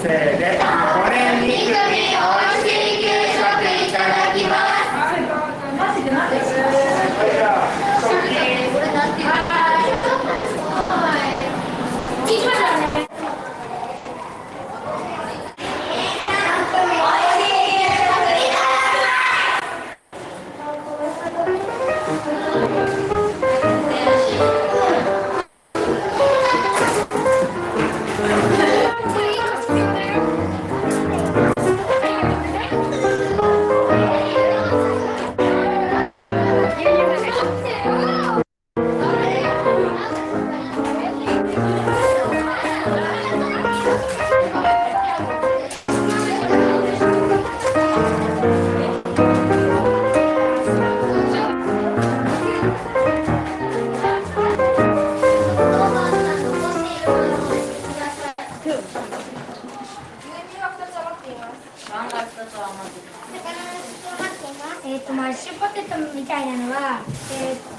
せーで、骨肉においしい給食いただきます。マッシュポテトみたいなのは、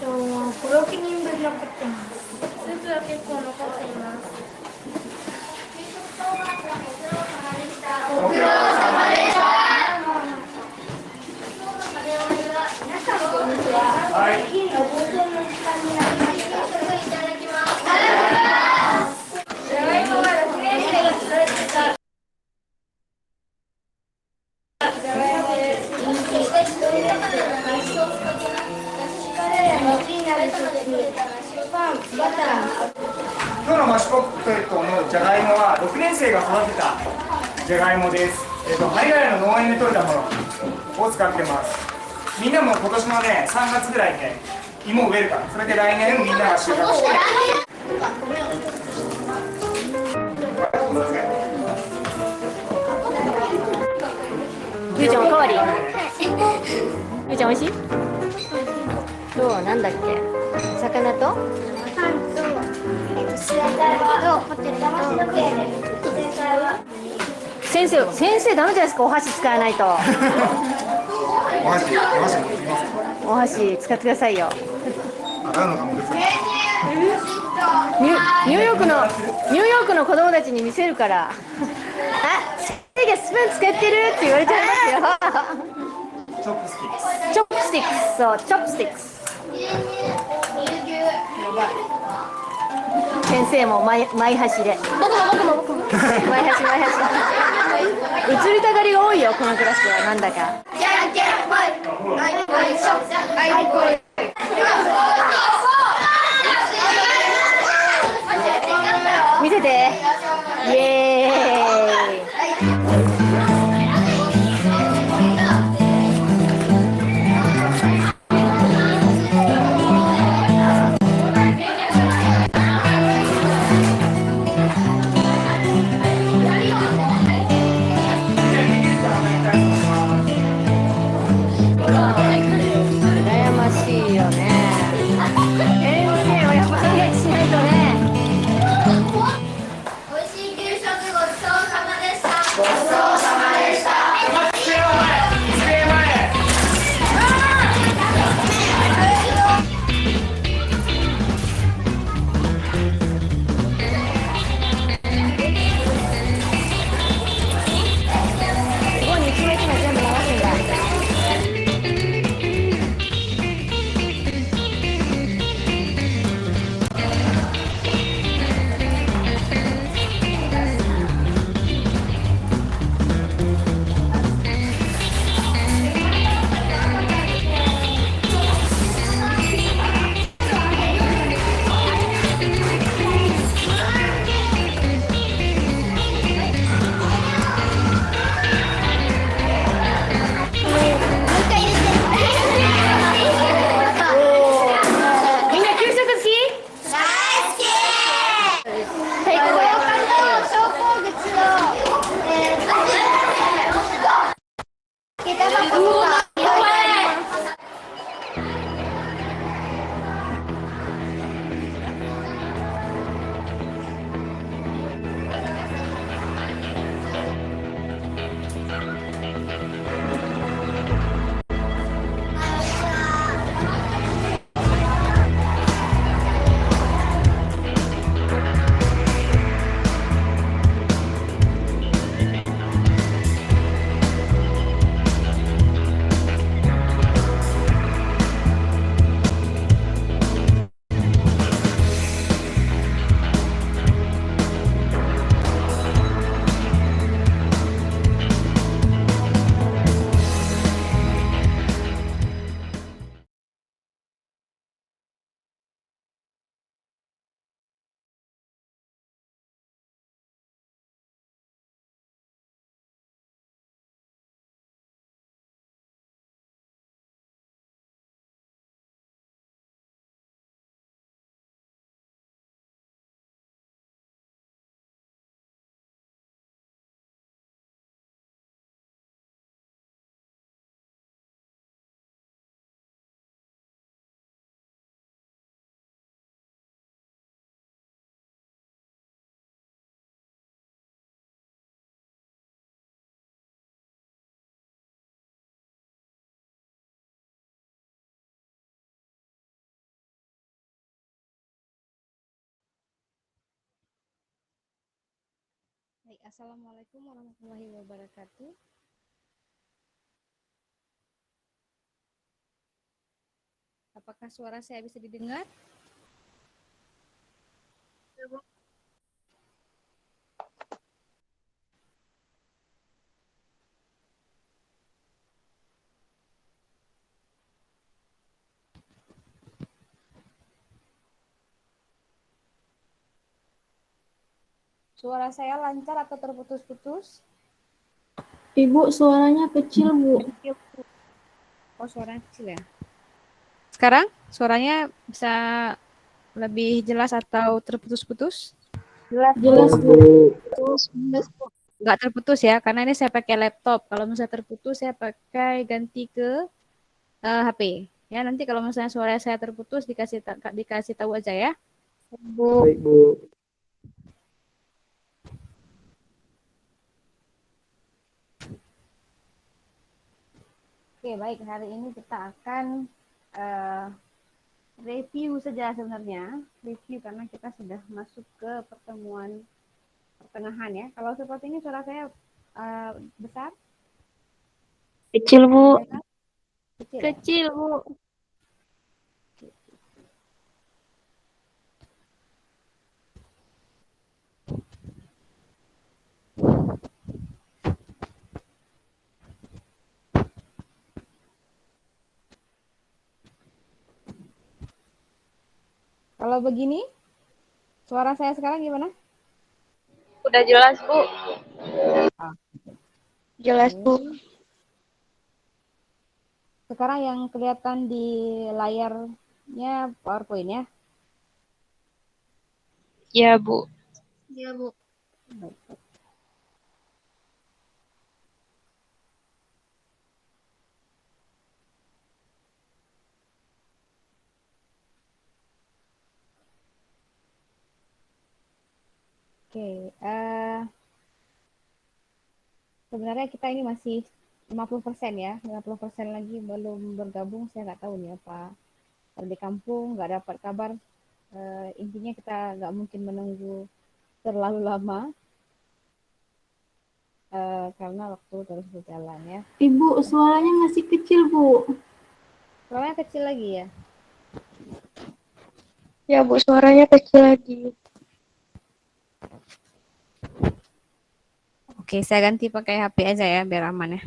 5、6人分残ってます。スープは結構残っています。ご苦労様でした。皆さんこんにちは。はい。金の放送の時間になりました。いただきます。じゃがいもは6年生が作られていた。今日のマッシュポテトのじゃがいもは6年生が育てたじゃがいもです。海外の農園で採れたものを使ってます。みんなも今年のね、3月ぐらいにね、芋を植えるから、それで来年みんなが収穫して。ゆうちゃんおかわり。ゆうちゃん美味しい？どうなんだっけ？魚と？先生ダメじゃないですか、お箸使わないと。お箸使ってくださいよ。ニューヨークの子供たちに見せるから。あ、先生がスプーン使ってるって言われちゃいますよ。チョップスティックス、そう、チョップスティックス。先生もマイ箸で。僕も。マイ箸。移りたがりが多いよ、このクラスは、なんだか。見せて。イエーイ。Assalamualaikum warahmatullahi wabarakatuh. Apakah suara saya bisa didengar? Suara saya lancar atau terputus-putus? Ibu, suaranya kecil, Bu. Oh, suaranya kecil ya. Sekarang suaranya bisa lebih jelas atau terputus-putus? Jelas, Bu. Nggak terputus ya, karena ini saya pakai laptop. Kalau misalnya terputus, saya pakai ganti ke HP. Ya, nanti kalau misalnya suara saya terputus, dikasih tahu aja ya. Baik, Bu. Oke, baik. Hari ini kita akan eh, review saja sebenarnya. Review karena kita sudah masuk ke pertemuan pertengahan ya. Kalau seperti ini suara saya besar? Kecil, Bu. Kedengaran? Kecil ya? Kecil, Bu. Kalau begini, suara saya sekarang gimana? Udah jelas, Bu. Ah, Jelas, oke. Bu. Sekarang yang kelihatan di layarnya PowerPoint ya. Ya, Bu. Ya, Bu. Baik. Oke, sebenarnya kita ini masih 50% ya, 50% lagi belum bergabung. Saya nggak tahu nih apa kalau di kampung nggak dapat kabar. Intinya kita nggak mungkin menunggu terlalu lama karena waktu terus berjalan ya. Ibu, suaranya masih kecil, Bu. Suaranya kecil lagi ya. Ya, Bu, suaranya kecil lagi. Oke, saya ganti pakai HP aja ya biar aman ya.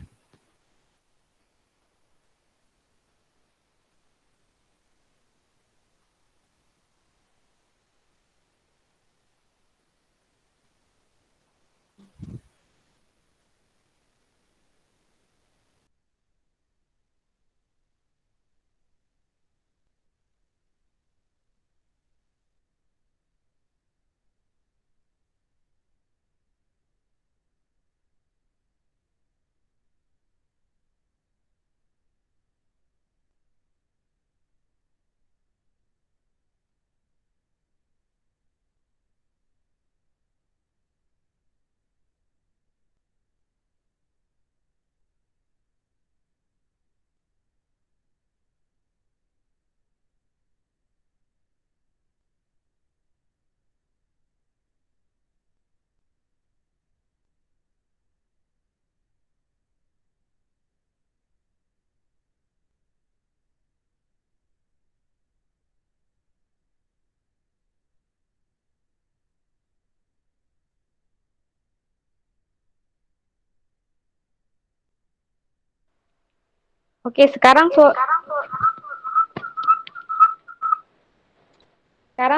Oke, sekarang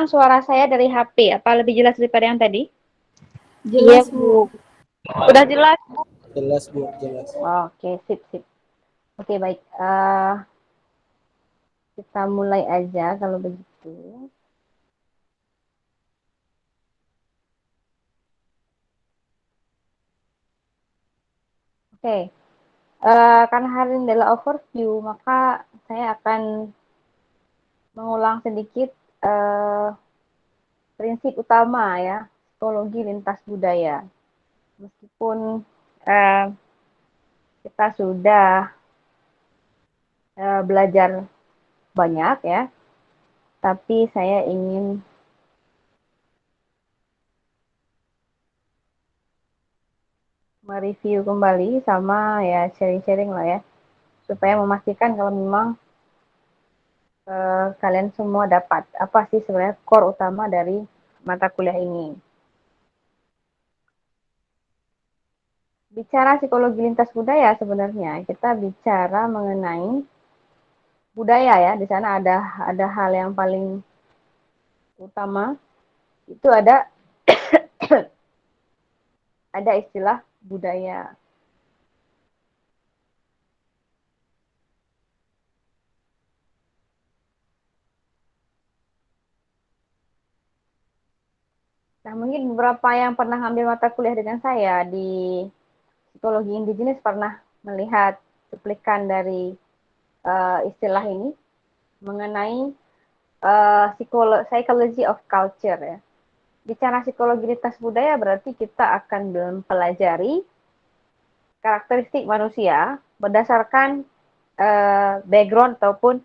suara saya dari HP. Apa lebih jelas daripada yang tadi? Jelas, Iya, Bu. Bu. Udah jelas? Jelas, Bu, jelas. Oke, sip, sip. Oke, baik. Kita mulai aja kalau begitu. Oke, karena hari ini adalah overview, maka saya akan mengulang sedikit eh, prinsip utama ya, psikologi lintas budaya. Meskipun eh, kita sudah belajar banyak ya, tapi saya ingin mereview kembali sama ya sharing-sharing lah ya, supaya memastikan kalau memang kalian semua dapat apa sih sebenarnya core utama dari mata kuliah ini. Bicara psikologi lintas budaya sebenarnya kita bicara mengenai budaya ya. Di sana ada hal yang paling utama, itu ada istilah budaya. Nah, mungkin beberapa yang pernah ambil mata kuliah dengan saya di psikologi indigenis pernah melihat cuplikan dari istilah ini mengenai psychology of culture ya. Bicara psikologi lintas budaya berarti kita akan mempelajari karakteristik manusia berdasarkan background ataupun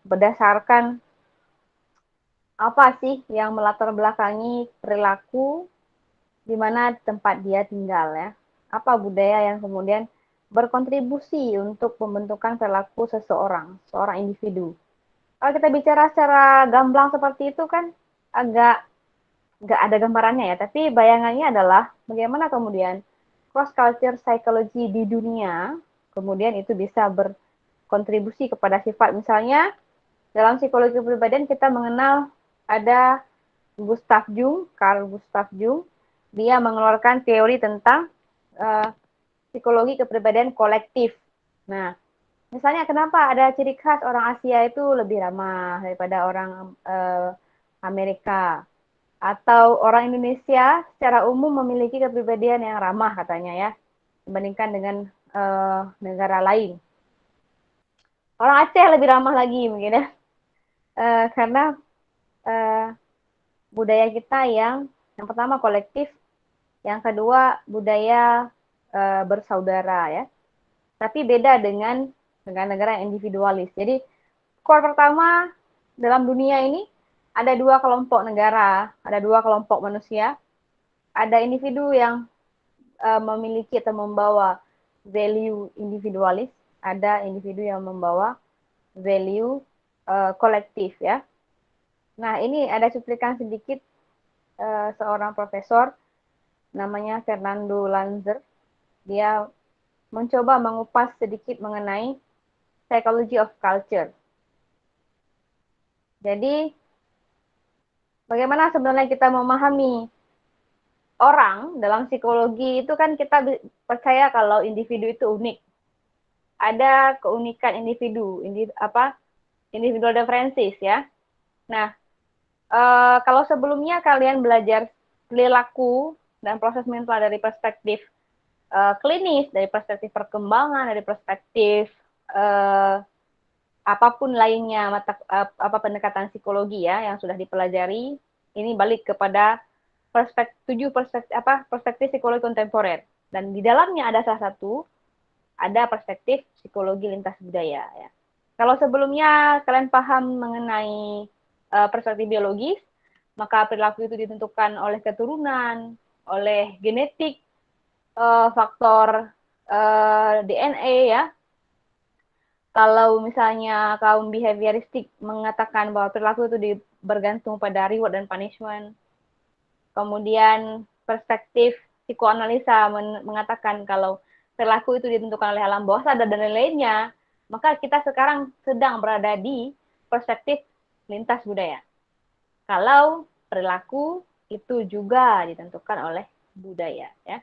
berdasarkan apa sih yang melatar belakangi perilaku di mana tempat dia tinggal ya. Apa budaya yang kemudian berkontribusi untuk pembentukan perilaku seorang individu. Kalau kita bicara secara gamblang seperti itu kan agak nggak ada gambarannya ya, tapi bayangannya adalah bagaimana kemudian cross culture psychology di dunia kemudian itu bisa berkontribusi kepada sifat. Misalnya dalam psikologi kepribadian kita mengenal ada Carl Gustav Jung, dia mengeluarkan teori tentang psikologi kepribadian kolektif. Nah, misalnya kenapa ada ciri khas orang Asia itu lebih ramah daripada orang Amerika, atau orang Indonesia secara umum memiliki kepribadian yang ramah katanya ya dibandingkan dengan negara lain. Orang Aceh lebih ramah lagi mungkin ya, karena budaya kita yang pertama kolektif, yang kedua budaya bersaudara ya. Tapi beda dengan negara-negara yang individualis. Jadi core pertama dalam dunia ini ada dua kelompok negara, ada dua kelompok manusia. Ada individu yang memiliki atau membawa value individualis, ada individu yang membawa value kolektif ya. Nah, ini ada cuplikan sedikit seorang profesor namanya Fernando Lanzer. Dia mencoba mengupas sedikit mengenai psychology of culture. Jadi, bagaimana sebenarnya kita memahami orang dalam psikologi itu kan kita percaya kalau individu itu unik. Ada keunikan individu, individual differences ya. Nah, kalau sebelumnya kalian belajar perilaku dan proses mental dari perspektif klinis, dari perspektif perkembangan, dari perspektif apapun lainnya pendekatan psikologi ya yang sudah dipelajari, ini balik kepada perspektif psikologi kontemporer, dan di dalamnya ada salah satu perspektif psikologi lintas budaya ya. Kalau sebelumnya kalian paham mengenai perspektif biologis, maka perilaku itu ditentukan oleh keturunan, oleh genetik, faktor DNA ya. Kalau misalnya kaum behavioristik mengatakan bahwa perilaku itu bergantung pada reward dan punishment. Kemudian perspektif psikoanalisa mengatakan kalau perilaku itu ditentukan oleh alam bawah sadar dan lain-lainnya, maka kita sekarang sedang berada di perspektif lintas budaya. Kalau perilaku itu juga ditentukan oleh budaya ya.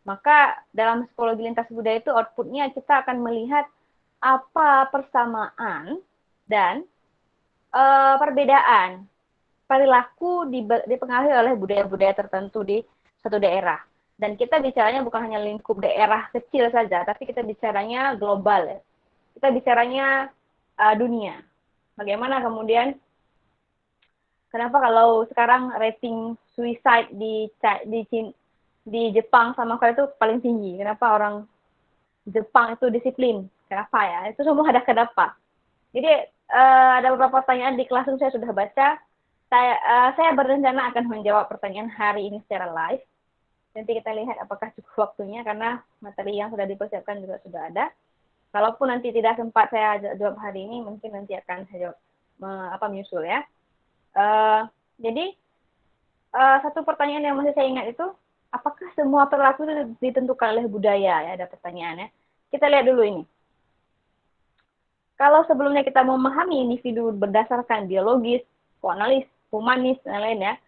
Maka dalam psikologi lintas budaya itu outputnya kita akan melihat apa persamaan dan perbedaan perilaku dipengaruhi oleh budaya-budaya tertentu di satu daerah. Dan kita bicaranya bukan hanya lingkup daerah kecil saja, tapi kita bicaranya global ya. Kita bicaranya dunia. Bagaimana kemudian, kenapa kalau sekarang rating suicide di Jepang sama Korea itu paling tinggi? Kenapa orang Jepang itu disiplin? Kenapa ya? Itu semua ada kenapa. Jadi ada beberapa pertanyaan di kelas saya sudah baca. Saya berencana akan menjawab pertanyaan hari ini secara live. Nanti kita lihat apakah cukup waktunya, karena materi yang sudah dipersiapkan juga sudah ada. Kalaupun nanti tidak sempat saya jawab hari ini, mungkin nanti akan saya jawab menyusul ya. Jadi satu pertanyaan yang masih saya ingat itu, apakah semua perilaku itu ditentukan oleh budaya ya? Ada pertanyaannya. Kita lihat dulu ini. Kalau sebelumnya kita memahami individu berdasarkan biologis, psikoanalis, humanis, dan lain ya,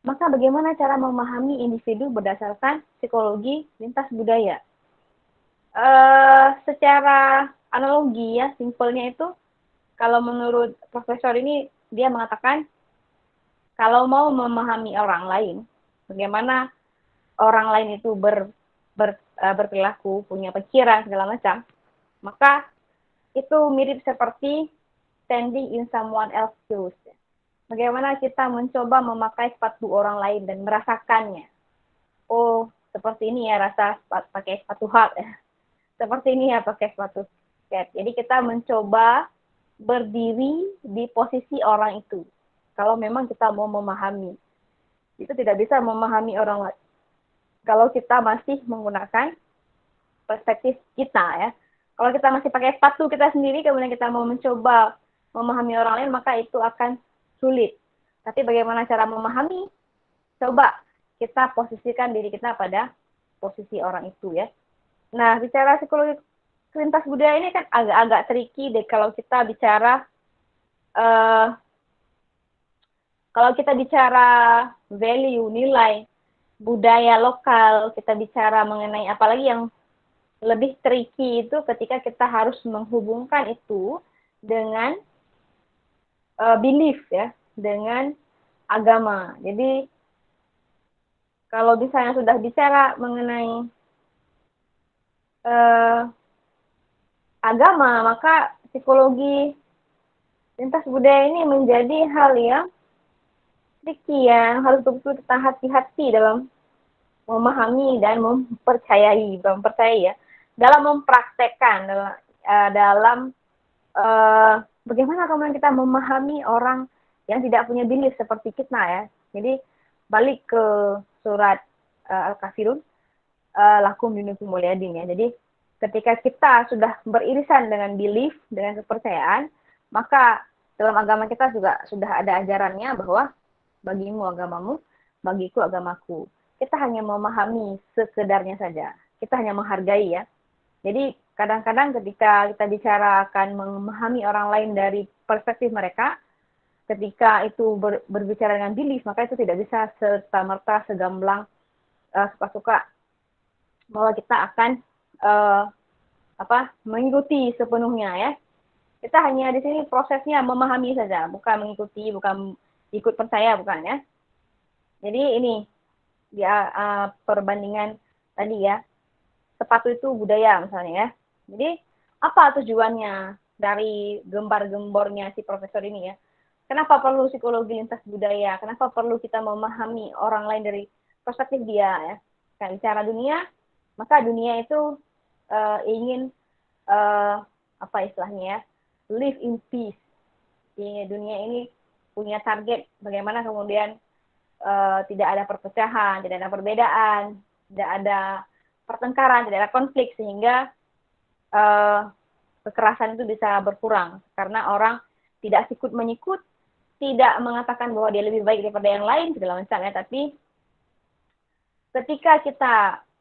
maka bagaimana cara memahami individu berdasarkan psikologi lintas budaya? Secara analogi ya, simpelnya itu, kalau menurut profesor ini, dia mengatakan, kalau mau memahami orang lain, bagaimana orang lain itu berperilaku, punya pikiran, segala macam, maka itu mirip seperti standing in someone else's shoes. Bagaimana kita mencoba memakai sepatu orang lain dan merasakannya. Oh, seperti ini ya rasa pakai sepatu hard ya. Seperti ini ya pakai sepatu skate. Jadi kita mencoba berdiri di posisi orang itu. Kalau memang kita mau memahami. Itu tidak bisa memahami orang lain kalau kita masih menggunakan perspektif kita ya. Kalau kita masih pakai sepatu kita sendiri, kemudian kita mau mencoba memahami orang lain, maka itu akan sulit. Tapi bagaimana cara memahami? Coba kita posisikan diri kita pada posisi orang itu ya. Nah, bicara psikologi lintas budaya ini kan agak-agak tricky deh kalau kita bicara value, nilai budaya lokal, kita bicara mengenai apalagi yang lebih tricky itu ketika kita harus menghubungkan itu dengan belief ya, dengan agama. Jadi kalau misalnya sudah bicara mengenai agama, maka psikologi lintas budaya ini menjadi hal yang tricky ya, harus betul-betul kita hati-hati dalam memahami dan dalam mempraktekkan dalam bagaimana kemudian kita memahami orang yang tidak punya belief seperti kita ya. Jadi balik ke surat Al-Kafirun, lakum dinukum mulyadin ya. Jadi ketika kita sudah beririsan dengan belief, dengan kepercayaan, maka dalam agama kita juga sudah ada ajarannya bahwa bagimu agamamu, bagiku agamaku. Kita hanya memahami sekedarnya saja. Kita hanya menghargai ya. Jadi kadang-kadang ketika kita bicara akan memahami orang lain dari perspektif mereka, ketika itu berbicara dengan belief, maka itu tidak bisa serta-merta segamblang suka-suka bahwa kita akan mengikuti sepenuhnya ya. Kita hanya di sini prosesnya memahami saja, bukan mengikuti, bukan ikut percaya, bukan ya. Jadi ini dia perbandingan tadi ya. Sepatu itu budaya misalnya ya. Jadi apa tujuannya dari gembar-gembornya si profesor ini ya? Kenapa perlu psikologi lintas budaya? Kenapa perlu kita memahami orang lain dari perspektif dia ya? Kan bicara dunia, maka dunia itu ingin apa istilahnya ya? Live in peace. Dunia ini punya target bagaimana kemudian tidak ada perpecahan, tidak ada perbedaan, tidak ada pertengkaran, tidak ada konflik, sehingga kekerasan itu bisa berkurang karena orang tidak sikut menyikut, tidak mengatakan bahwa dia lebih baik daripada yang lain segala macam ya. Tapi ketika kita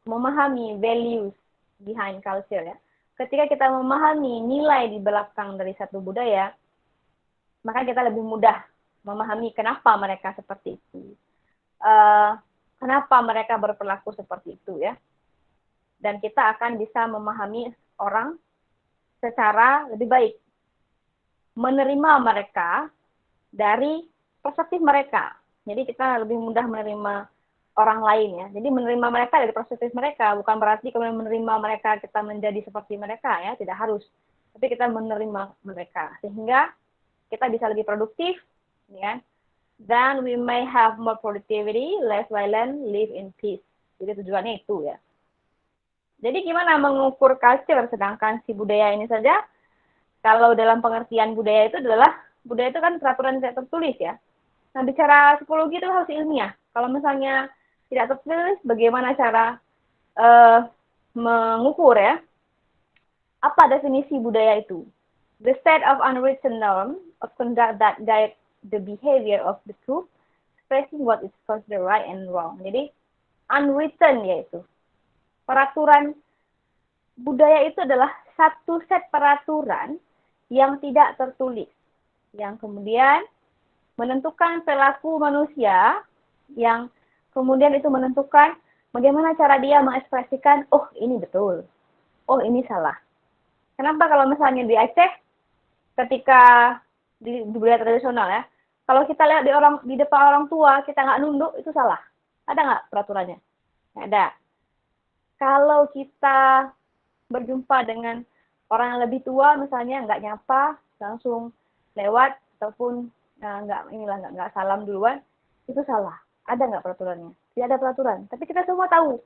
memahami values behind culture ya, ketika kita memahami nilai di belakang dari satu budaya, maka kita lebih mudah memahami kenapa mereka seperti itu, kenapa mereka berperilaku seperti itu ya. Dan kita akan bisa memahami orang secara lebih baik. Menerima mereka dari perspektif mereka. Jadi kita lebih mudah menerima orang lain ya. Jadi menerima mereka dari perspektif mereka. Bukan berarti kemudian menerima mereka kita menjadi seperti mereka ya. Tidak harus. Tapi kita menerima mereka. Sehingga kita bisa lebih produktif. Ya. Then we may have more productivity, less violence, live in peace. Jadi tujuannya itu ya. Jadi gimana mengukur culture, sedangkan si budaya ini saja, kalau dalam pengertian budaya itu adalah, budaya itu kan peraturan tidak tertulis ya. Nah bicara psikologi itu harus ilmiah. Kalau misalnya tidak tertulis bagaimana cara eh, mengukur ya. Apa definisi budaya itu? The set of unwritten norms of conduct that guide the behavior of the group, expressing what is considered right and wrong. Jadi unwritten yaitu peraturan. Budaya itu adalah satu set peraturan yang tidak tertulis, yang kemudian menentukan perilaku manusia, yang kemudian itu menentukan bagaimana cara dia mengekspresikan, oh ini betul, oh ini salah. Kenapa kalau misalnya di Aceh, ketika di budaya tradisional ya, kalau kita lihat di depan orang tua, kita nggak nunduk, itu salah. Ada nggak peraturannya? Nggak ada. Kalau kita berjumpa dengan orang yang lebih tua, misalnya nggak nyapa, langsung lewat, ataupun nggak salam duluan, itu salah. Ada nggak peraturannya? Tidak ada peraturan. Tapi kita semua tahu,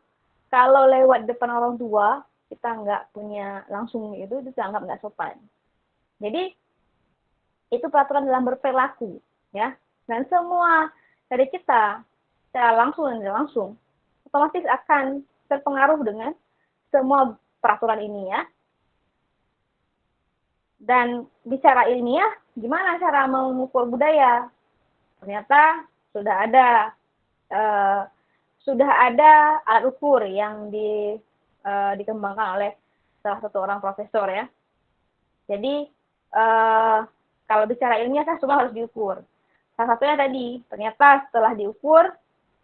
kalau lewat depan orang tua, kita nggak punya langsung itu dianggap nggak sopan. Jadi, itu peraturan dalam berperilaku, ya. Dan semua dari kita, secara langsung dan tidak langsung, otomatis akan terpengaruh dengan semua peraturan ini ya. Dan bicara ilmiah, gimana cara mengukur budaya? Ternyata sudah ada alat ukur yang dikembangkan oleh salah satu orang profesor ya. Jadi kalau bicara ilmiah kan semua harus diukur. Salah satunya tadi, ternyata setelah diukur,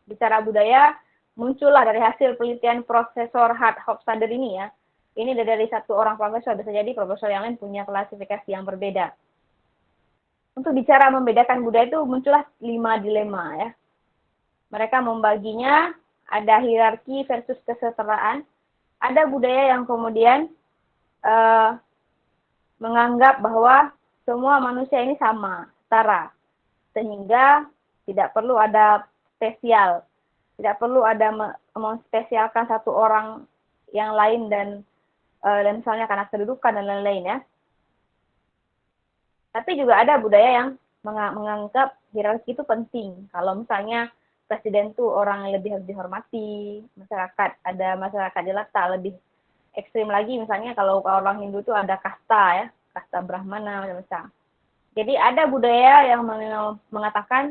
bicara budaya, muncullah dari hasil penelitian Profesor Hart Hofstadter ini ya. Ini dari satu orang profesor, bisa jadi profesor yang lain punya klasifikasi yang berbeda. Untuk bicara membedakan budaya itu muncullah 5 dilema ya. Mereka membaginya, ada hierarki versus kesetaraan. Ada budaya yang kemudian menganggap bahwa semua manusia ini sama, setara. Sehingga tidak perlu ada spesial. Tidak perlu ada memspesialkan satu orang yang lain dan misalnya karena kedudukan dan lain-lain ya. Tapi juga ada budaya yang menganggap hierarki itu penting. Kalau misalnya presiden tuh orang yang lebih harus dihormati, ada masyarakat jelata lebih ekstrim lagi, misalnya kalau orang Hindu itu ada kasta ya, kasta Brahmana macam-macam. Jadi ada budaya yang mengatakan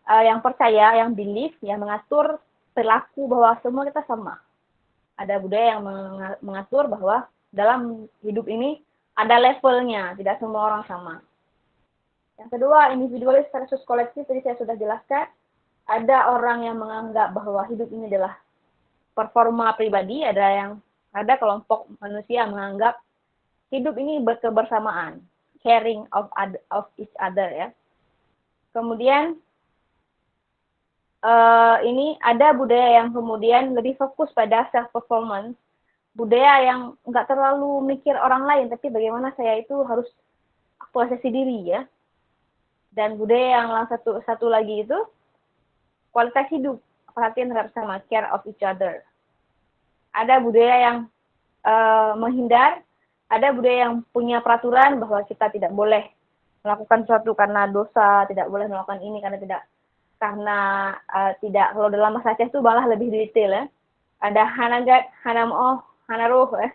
yang percaya, yang belief, yang mengatur perilaku bahwa semua kita sama. Ada budaya yang mengatur bahwa dalam hidup ini ada levelnya, tidak semua orang sama. Yang kedua, individualis versus kolektif, tadi saya sudah jelaskan. Ada orang yang menganggap bahwa hidup ini adalah performa pribadi, ada kelompok manusia yang menganggap hidup ini berkebersamaan, caring of each other ya. Kemudian ini ada budaya yang kemudian lebih fokus pada self performance, budaya yang nggak terlalu mikir orang lain, tapi bagaimana saya itu harus aktualisasi diri ya. Dan budaya yang satu lagi itu kualitas hidup, perhatian terhadap sama, care of each other. Ada budaya yang menghindar, ada budaya yang punya peraturan bahwa kita tidak boleh melakukan sesuatu karena dosa, tidak boleh melakukan ini karena kalau dalam bahasa Aceh itu malah lebih detail ya. Ada hanagat, hanamoh, hanaruh ya.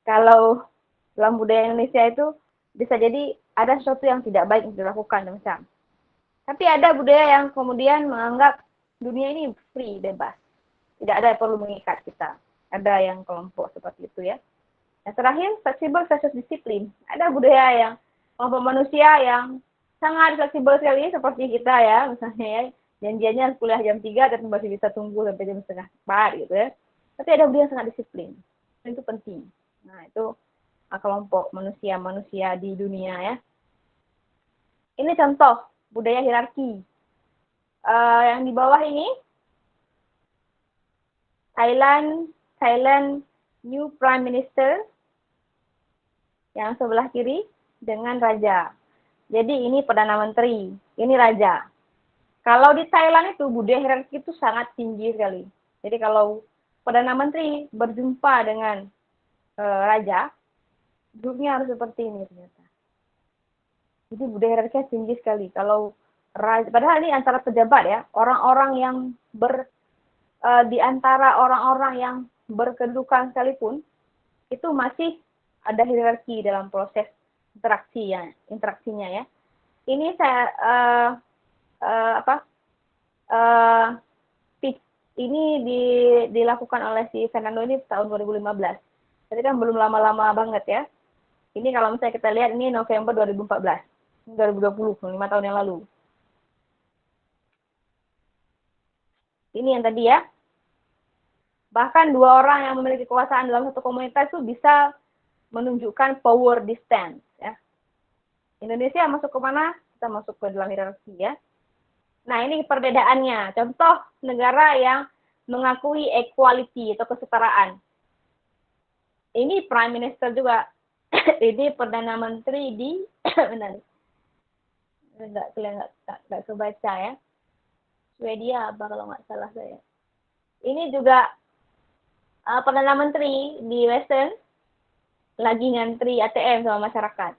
Kalau dalam budaya Indonesia itu bisa jadi ada sesuatu yang tidak baik untuk dilakukan macam. Tapi ada budaya yang kemudian menganggap dunia ini free, bebas. Tidak ada yang perlu mengikat kita. Ada yang kelompok seperti itu ya. Yang terakhir, fleksibel versus disiplin. Ada budaya yang kelompok manusia yang sangat fleksibel sekali seperti kita ya, misalnya ya, janjiannya kuliah jam 3 tapi masih bisa tunggu sampai jam setengah 4 gitu ya. Tapi ada budaya yang sangat disiplin. Itu penting. Nah, itu kelompok manusia di dunia ya. Ini contoh budaya hierarki. Yang di bawah ini Thailand new prime minister, yang sebelah kiri dengan raja. Jadi ini perdana menteri, ini raja. Kalau di Thailand itu budaya hierarki itu sangat tinggi sekali. Jadi kalau perdana menteri berjumpa dengan raja, duduknya harus seperti ini ternyata. Jadi budaya hierarki tinggi sekali. Kalau raja, padahal ini antara pejabat ya, orang-orang yang di antara orang-orang yang berkedudukan sekalipun itu masih ada hierarki dalam proses interaksinya ya. Ini saya pitch ini dilakukan oleh si Fernando ini tahun 2015. Jadi kan belum lama-lama banget ya. Ini kalau misalnya kita lihat ini November 2014, 2020, 5 tahun yang lalu. Ini yang tadi ya. Bahkan dua orang yang memiliki kekuasaan dalam satu komunitas itu bisa menunjukkan power distance ya. Indonesia masuk ke mana? Kita masuk ke dalam hierarki ya. Nah, ini perbedaannya. Contoh negara yang mengakui equality atau kesetaraan. Ini Prime Minister juga. Ini Perdana Menteri di benar. Enggak kebaca ya. Swedia apa kalau nggak salah saya. Ini juga Perdana Menteri di Western lagi ngantri ATM sama masyarakat.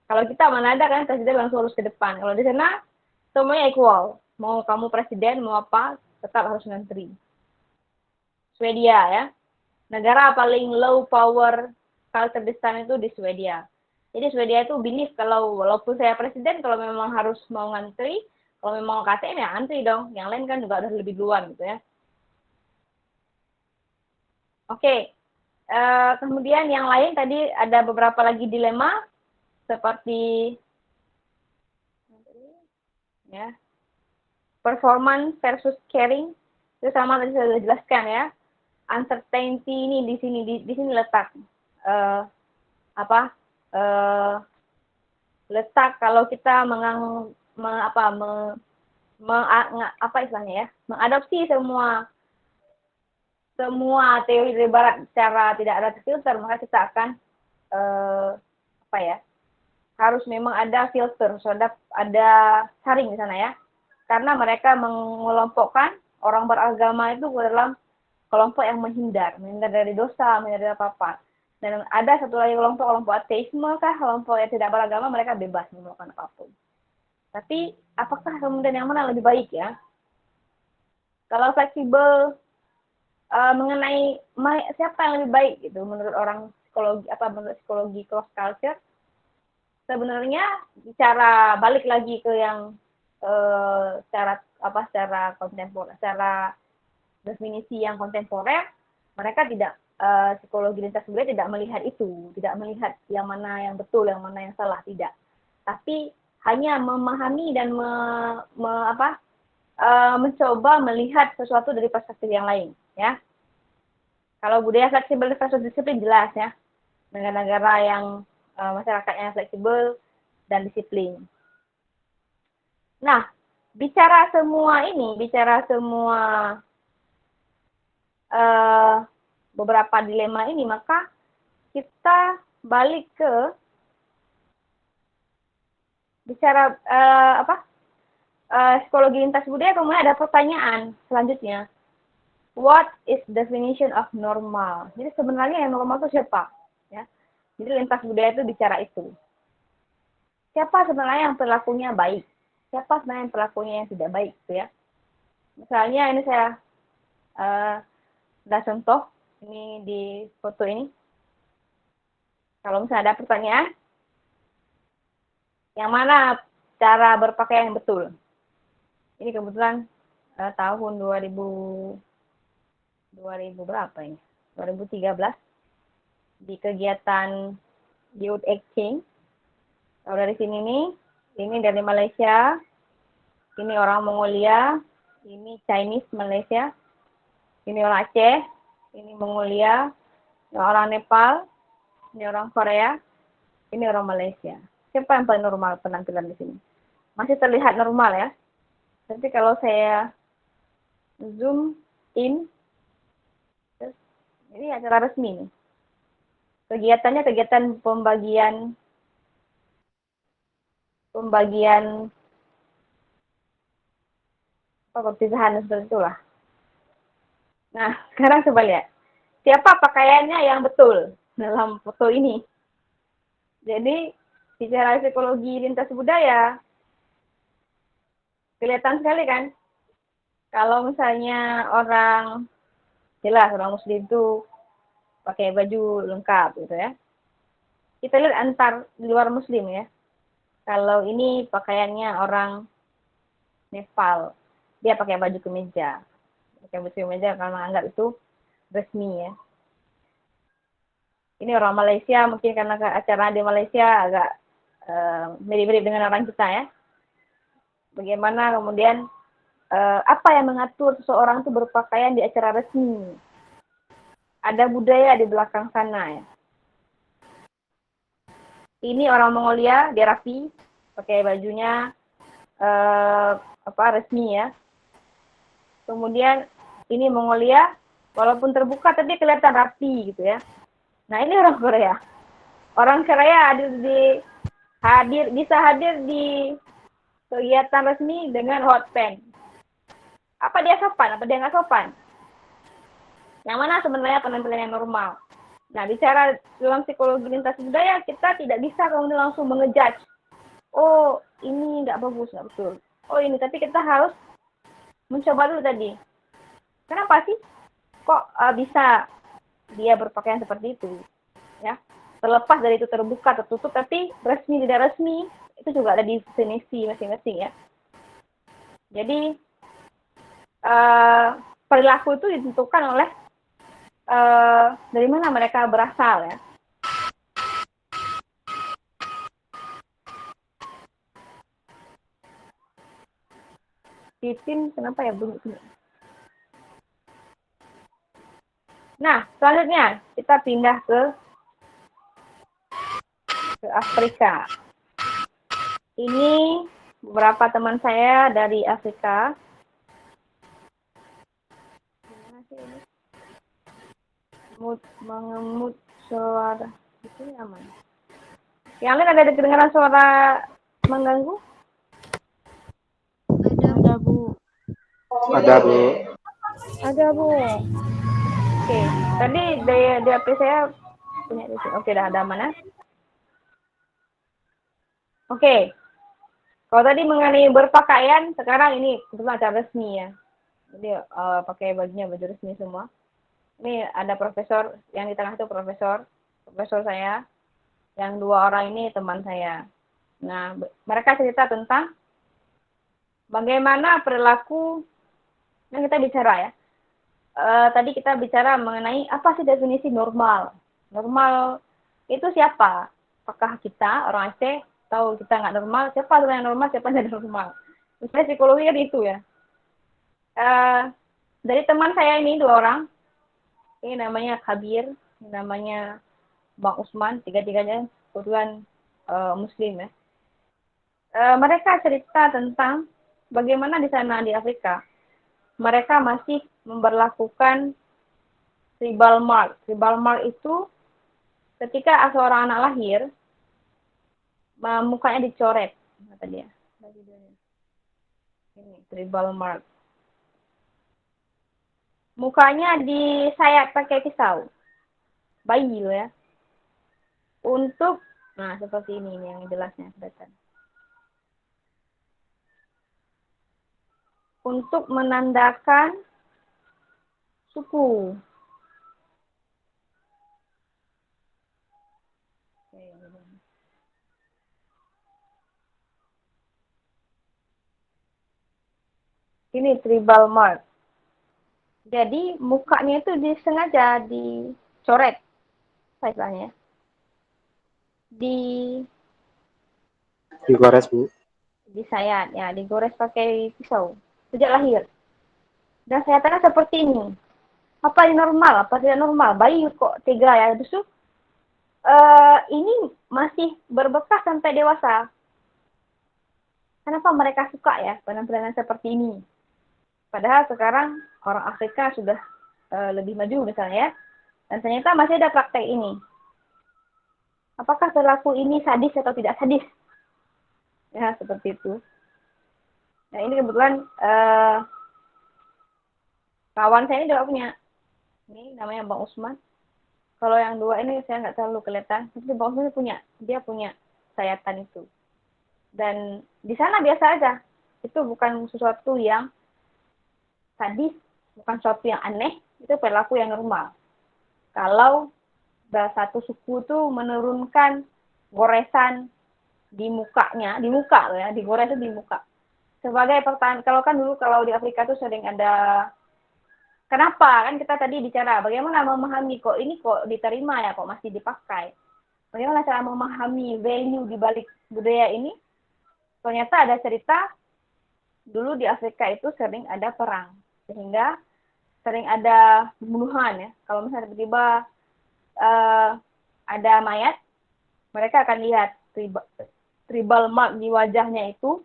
Kalau kita mana ada kan presiden langsung harus ke depan. Kalau di sana semuanya equal. Mau kamu presiden, mau apa, tetap harus ngantri. Swedia ya. Negara paling low power culture di sana itu di Swedia. Jadi Swedia itu believe kalau walaupun saya presiden, kalau memang harus mau ngantri, kalau memang KTM ya antri dong. Yang lain kan juga udah lebih duluan gitu ya. Oke. Kemudian yang lain tadi ada beberapa lagi dilema seperti ya, performance versus caring. Itu sama tadi saya sudah jelaskan ya. Uncertainty ini di sini letak letak kalau kita mengadopsi semua teori dari barat secara tidak ada filter, maka kita akan harus memang ada filter, ada saring di sana ya. Karena mereka mengelompokkan orang beragama itu ke dalam kelompok yang menghindar dari dosa, menghindar dari apa-apa. Dan ada satu lagi kelompok ateisme kah, kelompok yang tidak beragama, mereka bebas melakukan apapun. Tapi apakah kemudian yang mana lebih baik ya? Kalau fleksibel mengenai siapa yang lebih baik gitu menurut orang psikologi menurut psikologi cross culture, sebenarnya bicara balik lagi ke yang secara kontemporer, secara definisi yang kontemporer, mereka tidak psikologi lintas budaya tidak melihat itu, tidak melihat yang mana yang betul, yang mana yang salah, tidak. Tapi hanya memahami dan mencoba melihat sesuatu dari perspektif yang lain, ya. Kalau budaya fleksibel versus disiplin jelas ya, negara-negara yang masyarakatnya fleksibel dan disiplin. Nah, bicara semua beberapa dilema ini, maka kita balik ke bicara psikologi lintas budaya. Kemudian ada pertanyaan selanjutnya, what is definition of normal? Jadi sebenarnya yang normal itu siapa? Ya, jadi lintas budaya itu bicara itu. Siapa sebenarnya yang perilakunya baik? Siapa sebenarnya yang perilakunya yang tidak baik? Gitu ya. Misalnya ini saya ada contoh ini di foto ini. Kalau misalnya ada pertanyaan, yang mana cara berpakaian yang betul? Ini kebetulan tahun 2000 berapa ini? 2013 di kegiatan Youth Exchange. Kalau dari sini nih, ini dari Malaysia, ini orang Mongolia, ini Chinese Malaysia, ini orang Aceh, ini Mongolia, ini orang Nepal, ini orang Korea, ini orang Malaysia. Siapa yang paling normal penampilan di sini? Masih terlihat normal ya. Tapi kalau saya zoom in, ini acara resmi nih. Kegiatannya kegiatan pembagian perpisahan seperti itulah. Nah, sekarang coba lihat. Siapa pakaiannya yang betul dalam foto ini? Jadi, bicara psikologi lintas budaya, kelihatan sekali kan? Kalau misalnya orang jelas orang Muslim itu pakai baju lengkap gitu ya. Kita lihat antar di luar Muslim ya. Kalau ini pakaiannya orang Nepal, dia pakai baju kemeja. Pakai baju kemeja karena anggap itu resmi ya. Ini orang Malaysia, mungkin karena acara di Malaysia agak mirip-mirip dengan orang kita ya. Bagaimana kemudian apa yang mengatur seseorang itu berpakaian di acara resmi? Ada budaya di belakang sana ya. Ini orang Mongolia, dia rapi, pakai bajunya resmi ya. Kemudian ini Mongolia, walaupun terbuka tapi kelihatan rapi gitu ya. Nah ini orang Korea. Orang Korea bisa hadir di kegiatan resmi dengan hot pants. Apa dia sopan? Apa dia nggak sopan? Yang mana sebenarnya penampilan yang normal. Nah, bicara dalam psikologi lintas budaya, kita tidak bisa kemudian langsung mengejudge. Oh, ini nggak bagus, nggak betul. Oh, ini. Tapi kita harus mencoba dulu tadi. Kenapa sih? Kok bisa dia berpakaian seperti itu? Ya, terlepas dari itu terbuka, tertutup, tapi resmi, tidak resmi, itu juga ada definisi masing-masing ya. Jadi, perilaku itu ditentukan oleh dari mana mereka berasal ya. Titin kenapa ya bunyi? Nah, selanjutnya kita pindah ke Afrika. Ini beberapa teman saya dari Afrika. Mengemut suara itu aman. Yang lain ada kedengaran suara mengganggu? Ada Bu. Ada, Bu. Ada Bu. Oke, tadi di HP saya punya di sini. Oke, dah ada mana? Oke. Kalau tadi mengenai berpakaian, sekarang ini kebetulan acara resmi ya. Jadi pakai bajunya baju resmi semua. Ini ada profesor, yang di tengah itu profesor saya, yang dua orang ini teman saya. Nah, mereka cerita tentang bagaimana perilaku yang kita bicara ya. Tadi kita bicara mengenai apa sih definisi normal. Normal itu siapa? Apakah kita, orang Aceh, tahu kita nggak normal? Siapa yang normal, siapa yang tidak normal? Misalnya psikologi kan itu ya. Dari teman saya ini dua orang, ini namanya Kabir, ini namanya Bang Usman, tiga-tiganya kebetulan Muslim ya. Mereka cerita tentang bagaimana di sana di Afrika mereka masih memberlakukan tribal mark. Tribal mark itu ketika seorang anak lahir, mukanya dicoret, kata dia. Ini tribal mark. Mukanya disayat pakai pisau. Bayi loh ya. Untuk, nah seperti ini yang jelasnya kelihatan. Untuk menandakan suku. Ini tribal mark. Jadi mukanya itu disengaja dicoret, apa istilahnya? Digores, Bu. Disayat, ya, digores pakai pisau sejak lahir. Dan sayatannya seperti ini. Apa ini normal? Apa tidak normal? Bayi kok tega ya? Justru ini masih berbekas sampai dewasa. Kenapa mereka suka ya penampilan seperti ini? Padahal sekarang orang Afrika sudah lebih maju misalnya, dan ternyata masih ada praktek ini. Apakah perilaku ini sadis atau tidak sadis? Ya, seperti itu. Nah, ini kebetulan kawan saya ini juga punya. Ini namanya Bang Usman. Kalau yang dua ini saya nggak terlalu kelihatan, tapi Bang Usman dia punya sayatan itu. Dan di sana biasa aja. Itu bukan sesuatu yang sadis, bukan sesuatu yang aneh, itu perilaku yang normal. Kalau satu suku tuh menurunkan goresan di mukanya, di muka ya, digores di muka. Sebagai pertanyaan, kalau kan dulu kalau di Afrika tuh sering ada, kenapa kan kita tadi bicara bagaimana memahami kok ini kok diterima ya, kok masih dipakai. Bagaimana cara memahami value di balik budaya ini? Ternyata ada cerita dulu di Afrika itu sering ada perang, sehingga sering ada pembunuhan ya. Kalau misalnya tiba-tiba ada mayat, mereka akan lihat tribal mark di wajahnya itu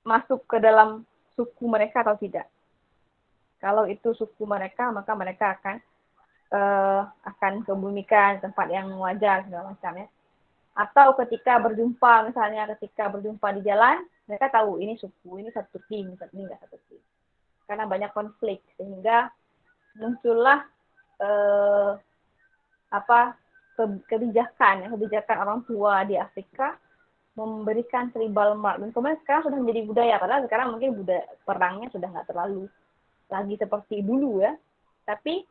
masuk ke dalam suku mereka atau tidak. Kalau itu suku mereka, maka mereka akan kebumikan tempat yang wajar segala macam ya. Atau ketika berjumpa, misalnya ketika berjumpa di jalan, mereka tahu ini suku, ini satu tim, ini enggak satu tim. Karena banyak konflik, sehingga muncullah kebijakan orang tua di Afrika memberikan tribal mark. Dan kemudian sekarang sudah menjadi budaya, padahal sekarang mungkin budaya perangnya sudah nggak terlalu lagi seperti dulu ya. Tapi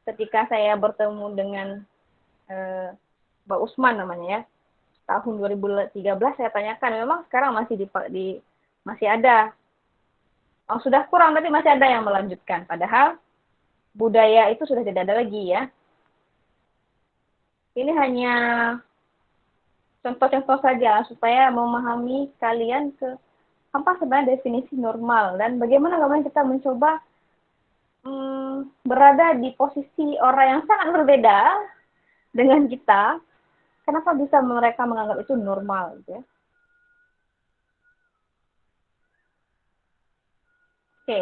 ketika saya bertemu dengan Mbak Usman namanya ya, tahun 2013 saya tanyakan, memang sekarang masih ada. Oh, sudah kurang tapi masih ada yang melanjutkan. Padahal budaya itu sudah tidak ada lagi ya. Ini hanya contoh-contoh saja supaya memahami kalian apa sebenarnya definisi normal dan bagaimana kemudian kita mencoba berada di posisi orang yang sangat berbeda dengan kita. Kenapa bisa mereka menganggap itu normal gitu ya? Oke.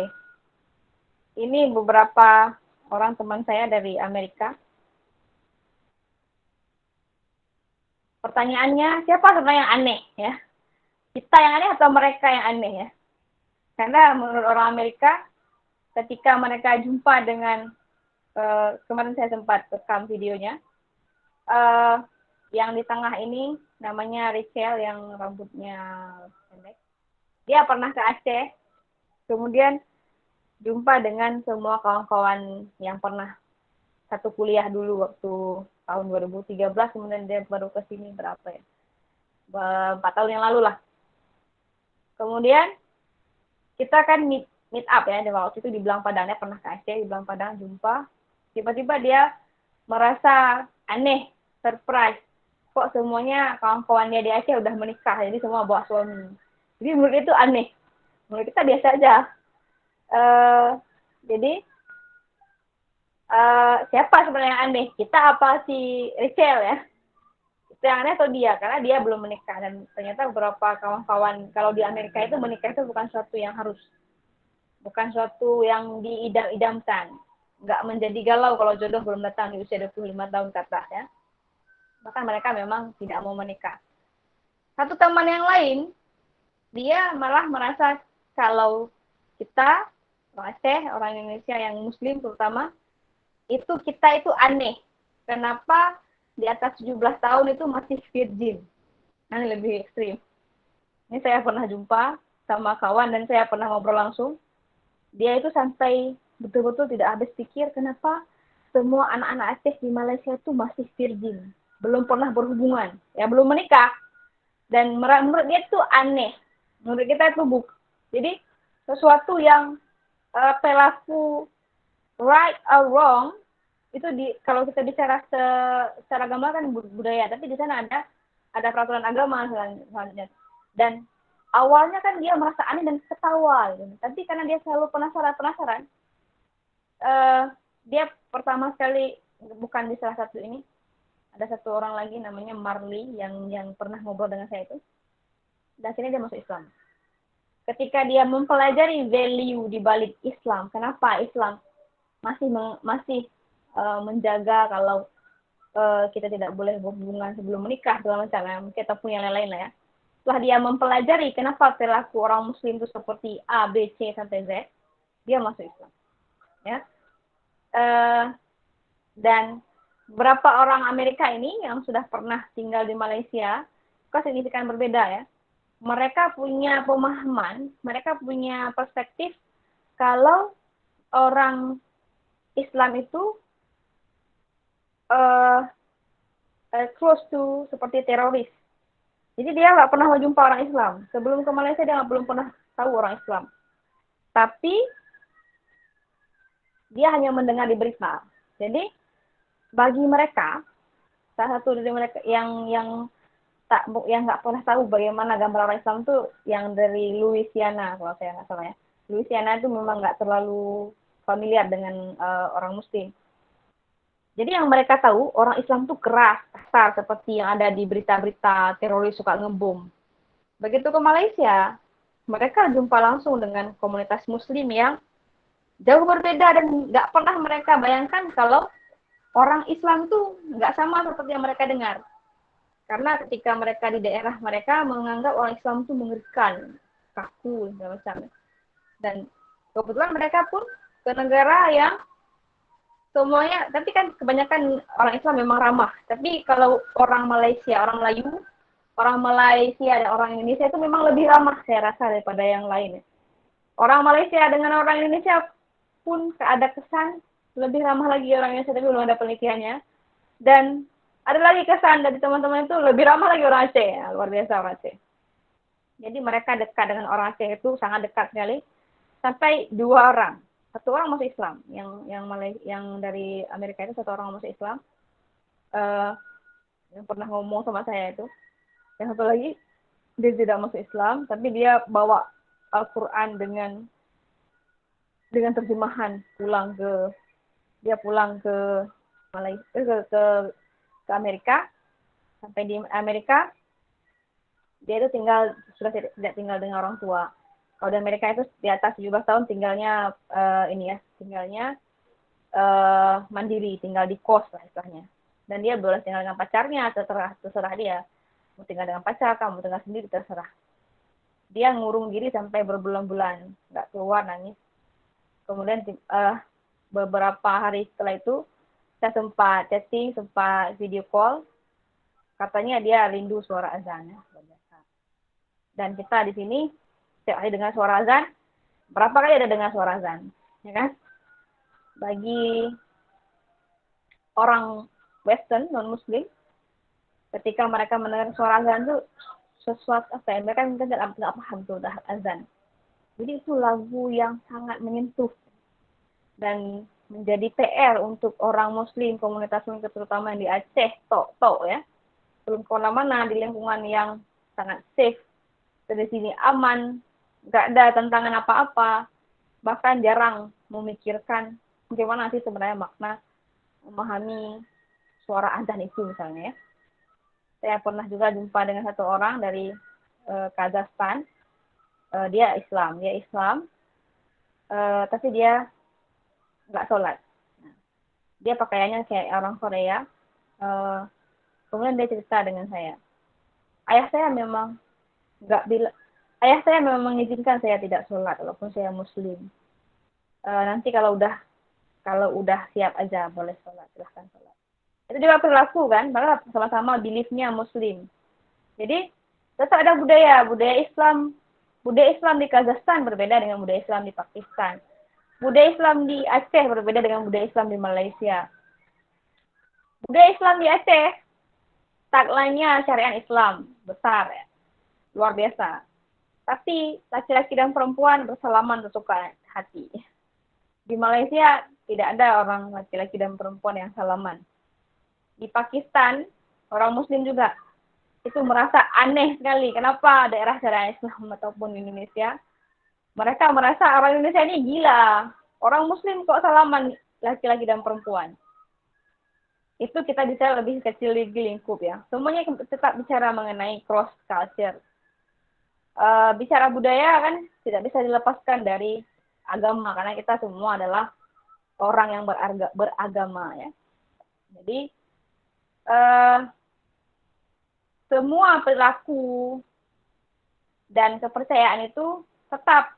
Ini beberapa orang teman saya dari Amerika. Pertanyaannya, siapa sebenarnya yang aneh ya? Kita yang aneh atau mereka yang aneh ya? Karena menurut orang Amerika, ketika mereka jumpa dengan kemarin saya sempat rekam videonya, yang di tengah ini namanya Rachel yang rambutnya pendek. Dia pernah ke Aceh, kemudian jumpa dengan semua kawan-kawan yang pernah satu kuliah dulu waktu tahun 2013, kemudian dia baru ke sini berapa ya? 4 tahun yang lalu lah. Kemudian kita kan meet up ya, waktu itu di Belang Padang, dia pernah ke Aceh, di Belang Padang jumpa. Tiba-tiba dia merasa aneh, surprise. Kok semuanya kawan-kawan dia di Aceh udah menikah, jadi semua bawa suami. Jadi menurut itu aneh. Menurut kita biasa aja. Jadi siapa sebenarnya yang aneh? Kita apa si Rachel ya? Itu yang aneh atau dia? Karena dia belum menikah. Dan ternyata beberapa kawan-kawan, kalau di Amerika itu menikah itu bukan sesuatu yang harus. Bukan sesuatu yang diidam-idamkan. Nggak menjadi galau kalau jodoh belum datang di usia 25 tahun ke atas ya. Bahkan mereka memang tidak mau menikah. Satu teman yang lain, dia malah merasa kalau kita, orang Aceh, orang Indonesia yang Muslim terutama, kita itu aneh. Kenapa di atas 17 tahun itu masih virgin? Ini lebih ekstrim. Ini saya pernah jumpa sama kawan dan saya pernah ngobrol langsung. Dia itu sampai betul-betul tidak habis pikir kenapa semua anak-anak Aceh di Malaysia itu masih virgin. Belum pernah berhubungan, ya belum menikah. Dan menurut dia itu aneh. Menurut kita itu jadi sesuatu yang perilaku right or wrong, itu kalau kita bicara secara agama kan budaya, tapi di sana ada peraturan agama selanjutnya. Dan awalnya kan dia merasa aneh dan ketawa, gitu. Tapi karena dia selalu penasaran, dia pertama sekali, bukan di salah satu ini, ada satu orang lagi namanya Marley yang pernah ngobrol dengan saya itu, dan sini dia masuk Islam. Ketika dia mempelajari value di balik Islam, kenapa Islam masih menjaga kalau kita tidak boleh berhubungan sebelum menikah segala macam ya, kita punya lain-lain lah ya. Setelah dia mempelajari kenapa perilaku orang Muslim itu seperti A, B, C sampai Z, dia masuk Islam. Ya, dan beberapa orang Amerika ini yang sudah pernah tinggal di Malaysia, kok signifikan berbeda ya. Mereka punya pemahaman, mereka punya perspektif kalau orang Islam itu close to seperti teroris. Jadi dia nggak pernah jumpa orang Islam. Sebelum ke Malaysia dia belum pernah tahu orang Islam. Tapi dia hanya mendengar di berita. Jadi bagi mereka, salah satu dari mereka yang nggak pernah tahu bagaimana gambar orang Islam tuh yang dari Louisiana, kalau saya nggak salah ya. Louisiana itu memang nggak terlalu familiar dengan orang Muslim. Jadi yang mereka tahu orang Islam tuh keras, kasar seperti yang ada di berita-berita teroris suka ngebom. Begitu ke Malaysia, mereka jumpa langsung dengan komunitas Muslim yang jauh berbeda dan nggak pernah mereka bayangkan kalau orang Islam tuh nggak sama seperti yang mereka dengar. Karena ketika mereka di daerah mereka menganggap orang Islam tuh mengerikan, kaku, segala macam. Dan kebetulan mereka pun ke negara yang semuanya, tapi kan kebanyakan orang Islam memang ramah. Tapi kalau orang Malaysia, orang Melayu, orang Malaysia dan orang Indonesia itu memang lebih ramah saya rasa daripada yang lain. Orang Malaysia dengan orang Indonesia pun ada kesan lebih ramah lagi orang Indonesia, tapi belum ada penelitiannya. Dan ada lagi kesan dari teman-teman itu lebih ramah lagi orang Aceh, ya, luar biasa orang Aceh. Jadi mereka dekat dengan orang Aceh itu sangat dekat sekali. Sampai 2 orang. Satu orang masuk Islam, yang dari Amerika itu satu orang masuk Islam, yang pernah ngomong sama saya itu. Yang satu lagi dia tidak masuk Islam, tapi dia bawa Al-Quran dengan terjemahan pulang ke Malaysia, ke Amerika. Sampai di Amerika dia itu sudah tidak tinggal dengan orang tua. Kalau di Amerika itu di atas 17 tahun tinggalnya mandiri, tinggal di kos lah istilahnya. Dan dia boleh tinggal dengan pacarnya, terserah dia. Mau tinggal dengan pacar, kamu tinggal sendiri, terserah. Dia ngurung diri sampai berbulan-bulan, nggak keluar, nangis. Kemudian beberapa hari setelah itu, saya sempat chatting, sempat video call. Katanya dia rindu suara azan. Ya. Dan kita di sini, setiap kali dengar suara azan, berapa kali ada dengar suara azan, ya kan? Bagi orang Western, non-Muslim, ketika mereka mendengar suara azan itu sesuatu apa ya? Mereka mungkin nggak paham tuh dah azan. Jadi itu lagu yang sangat menyentuh dan menjadi PR untuk orang Muslim, komunitas Muslim terutama yang di Aceh, Tok ya, belum kemana-mana di lingkungan yang sangat safe, dari sini aman. Nggak ada tantangan apa-apa, bahkan jarang memikirkan bagaimana sih sebenarnya makna memahami suara azan itu misalnya ya. Saya pernah juga jumpa dengan satu orang dari Kazakhstan, dia Islam, tapi dia nggak sholat. Dia pakaiannya kayak orang Korea. Kemudian dia cerita dengan saya, ayah saya memang mengizinkan saya tidak sholat walaupun saya Muslim. Nanti kalau udah siap aja boleh sholat, silahkan sholat. Itu juga perilaku kan, karena sama-sama beliefnya Muslim. Jadi tetap ada budaya Islam. Budaya Islam di Kazakhstan berbeda dengan budaya Islam di Pakistan. Budaya Islam di Aceh berbeda dengan budaya Islam di Malaysia. Budaya Islam di Aceh, tagline-nya syariat Islam besar ya, luar biasa. Tapi laki-laki dan perempuan bersalaman sesuka hati. Di Malaysia tidak ada orang laki-laki dan perempuan yang salaman. Di Pakistan, orang Muslim juga itu merasa aneh sekali. Kenapa daerah syariat Islam ataupun Indonesia, mereka merasa orang Indonesia ini gila. Orang Muslim kok salaman laki-laki dan perempuan. Itu kita bicara lebih kecil lagi lingkup ya. Semuanya tetap bicara mengenai cross culture. Bicara budaya kan tidak bisa dilepaskan dari agama, karena kita semua adalah orang yang beragama ya. Jadi semua perilaku dan kepercayaan itu tetap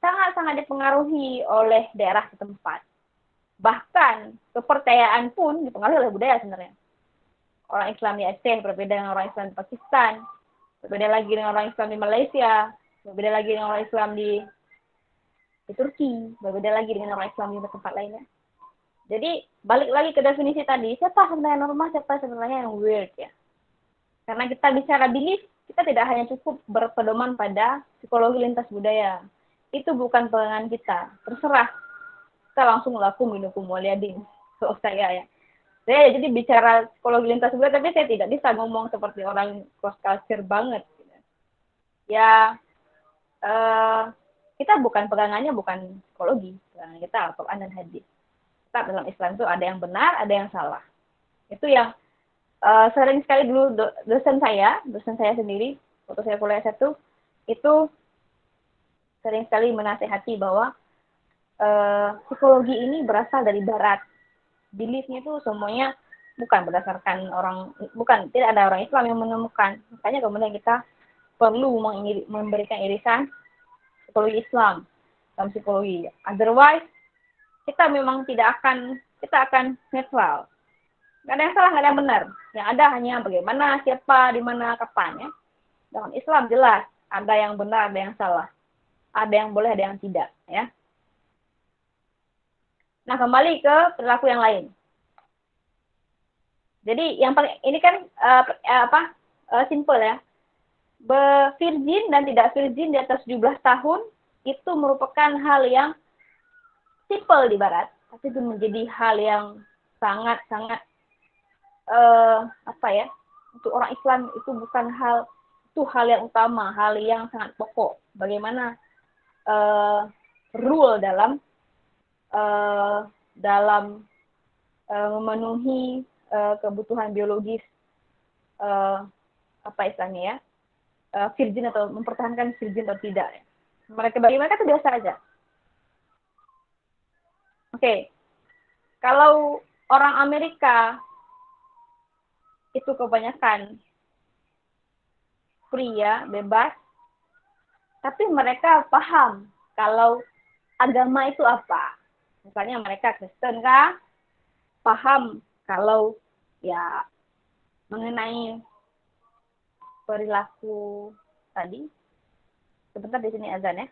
sangat-sangat dipengaruhi oleh daerah setempat. Bahkan kepercayaan pun dipengaruhi oleh budaya sebenarnya. Orang Islam di Aceh berbeda dengan orang Islam di Pakistan, berbeda lagi dengan orang Islam di Malaysia, berbeda lagi dengan orang Islam di di Turki, berbeda lagi dengan orang Islam di tempat lainnya. Jadi balik lagi ke definisi tadi, siapa sebenarnya normal, siapa sebenarnya yang weird ya. Karena kita bicara belief, kita tidak hanya cukup berpedoman pada psikologi lintas budaya. Itu bukan pegangan kita. Terserah. Kita langsung lakum minukum waliyadin. Kalau saya ya. Saya jadi bicara psikologi lintas budaya, tapi saya tidak bisa ngomong seperti orang cross culture banget. Ya, kita bukan pegangannya bukan psikologi. Pegangan kita Al-Quran dan hadis. Kita dalam Islam itu ada yang benar, ada yang salah. Itu yang sering sekali dulu dosen saya sendiri, waktu saya kuliah S1, itu sering sekali menasehati bahwa psikologi ini berasal dari barat. Beliefnya itu semuanya bukan berdasarkan tidak ada orang Islam yang menemukan. Makanya kemudian kita perlu memberikan irisan psikologi Islam dalam psikologi. Otherwise, kita akan netral. Nggak ada yang salah, nggak ada yang benar. Yang ada hanya bagaimana, siapa, di mana, kapan ya. Dalam Islam jelas ada yang benar, ada yang salah. Ada yang boleh, ada yang tidak ya. Nah, kembali ke perilaku yang lain. Jadi yang paling ini kan simple ya. Virgin dan tidak virgin di atas 17 tahun itu merupakan hal yang simple di barat, tapi itu menjadi hal yang sangat-sangat untuk orang Islam itu bukan hal yang utama, hal yang sangat pokok. Bagaimana rule dalam memenuhi kebutuhan biologis virgin atau mempertahankan virgin atau tidak. Bagi mereka itu biasa aja. Oke. Kalau orang Amerika itu kebanyakan free ya, bebas. Tapi mereka paham kalau agama itu apa. Misalnya mereka Kristen kah? Paham kalau ya mengenai perilaku tadi. Sebentar di sini azan ya.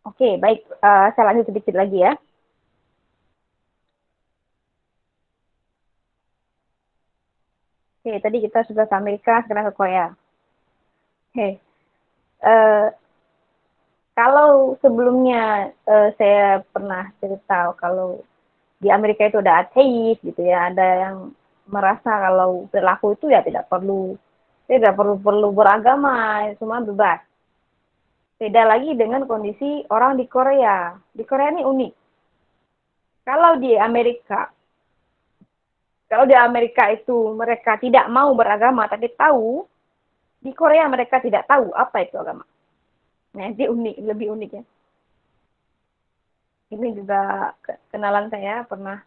Oke, baik. Saya lanjut sedikit lagi ya. Oke, tadi kita sudah ke Amerika, sekarang ke Korea. Oke. Eh, Kalau sebelumnya saya pernah cerita kalau di Amerika itu ada ateis gitu ya, ada yang merasa kalau perilaku itu ya tidak perlu beragama, semua bebas. Beda lagi dengan kondisi orang di Korea. Di Korea ini unik. Kalau di Amerika, kalau di Amerika itu mereka tidak mau beragama tapi tahu, di Korea mereka tidak tahu apa itu agama. Nah, ini unik, lebih unik ya. Ini juga kenalan saya pernah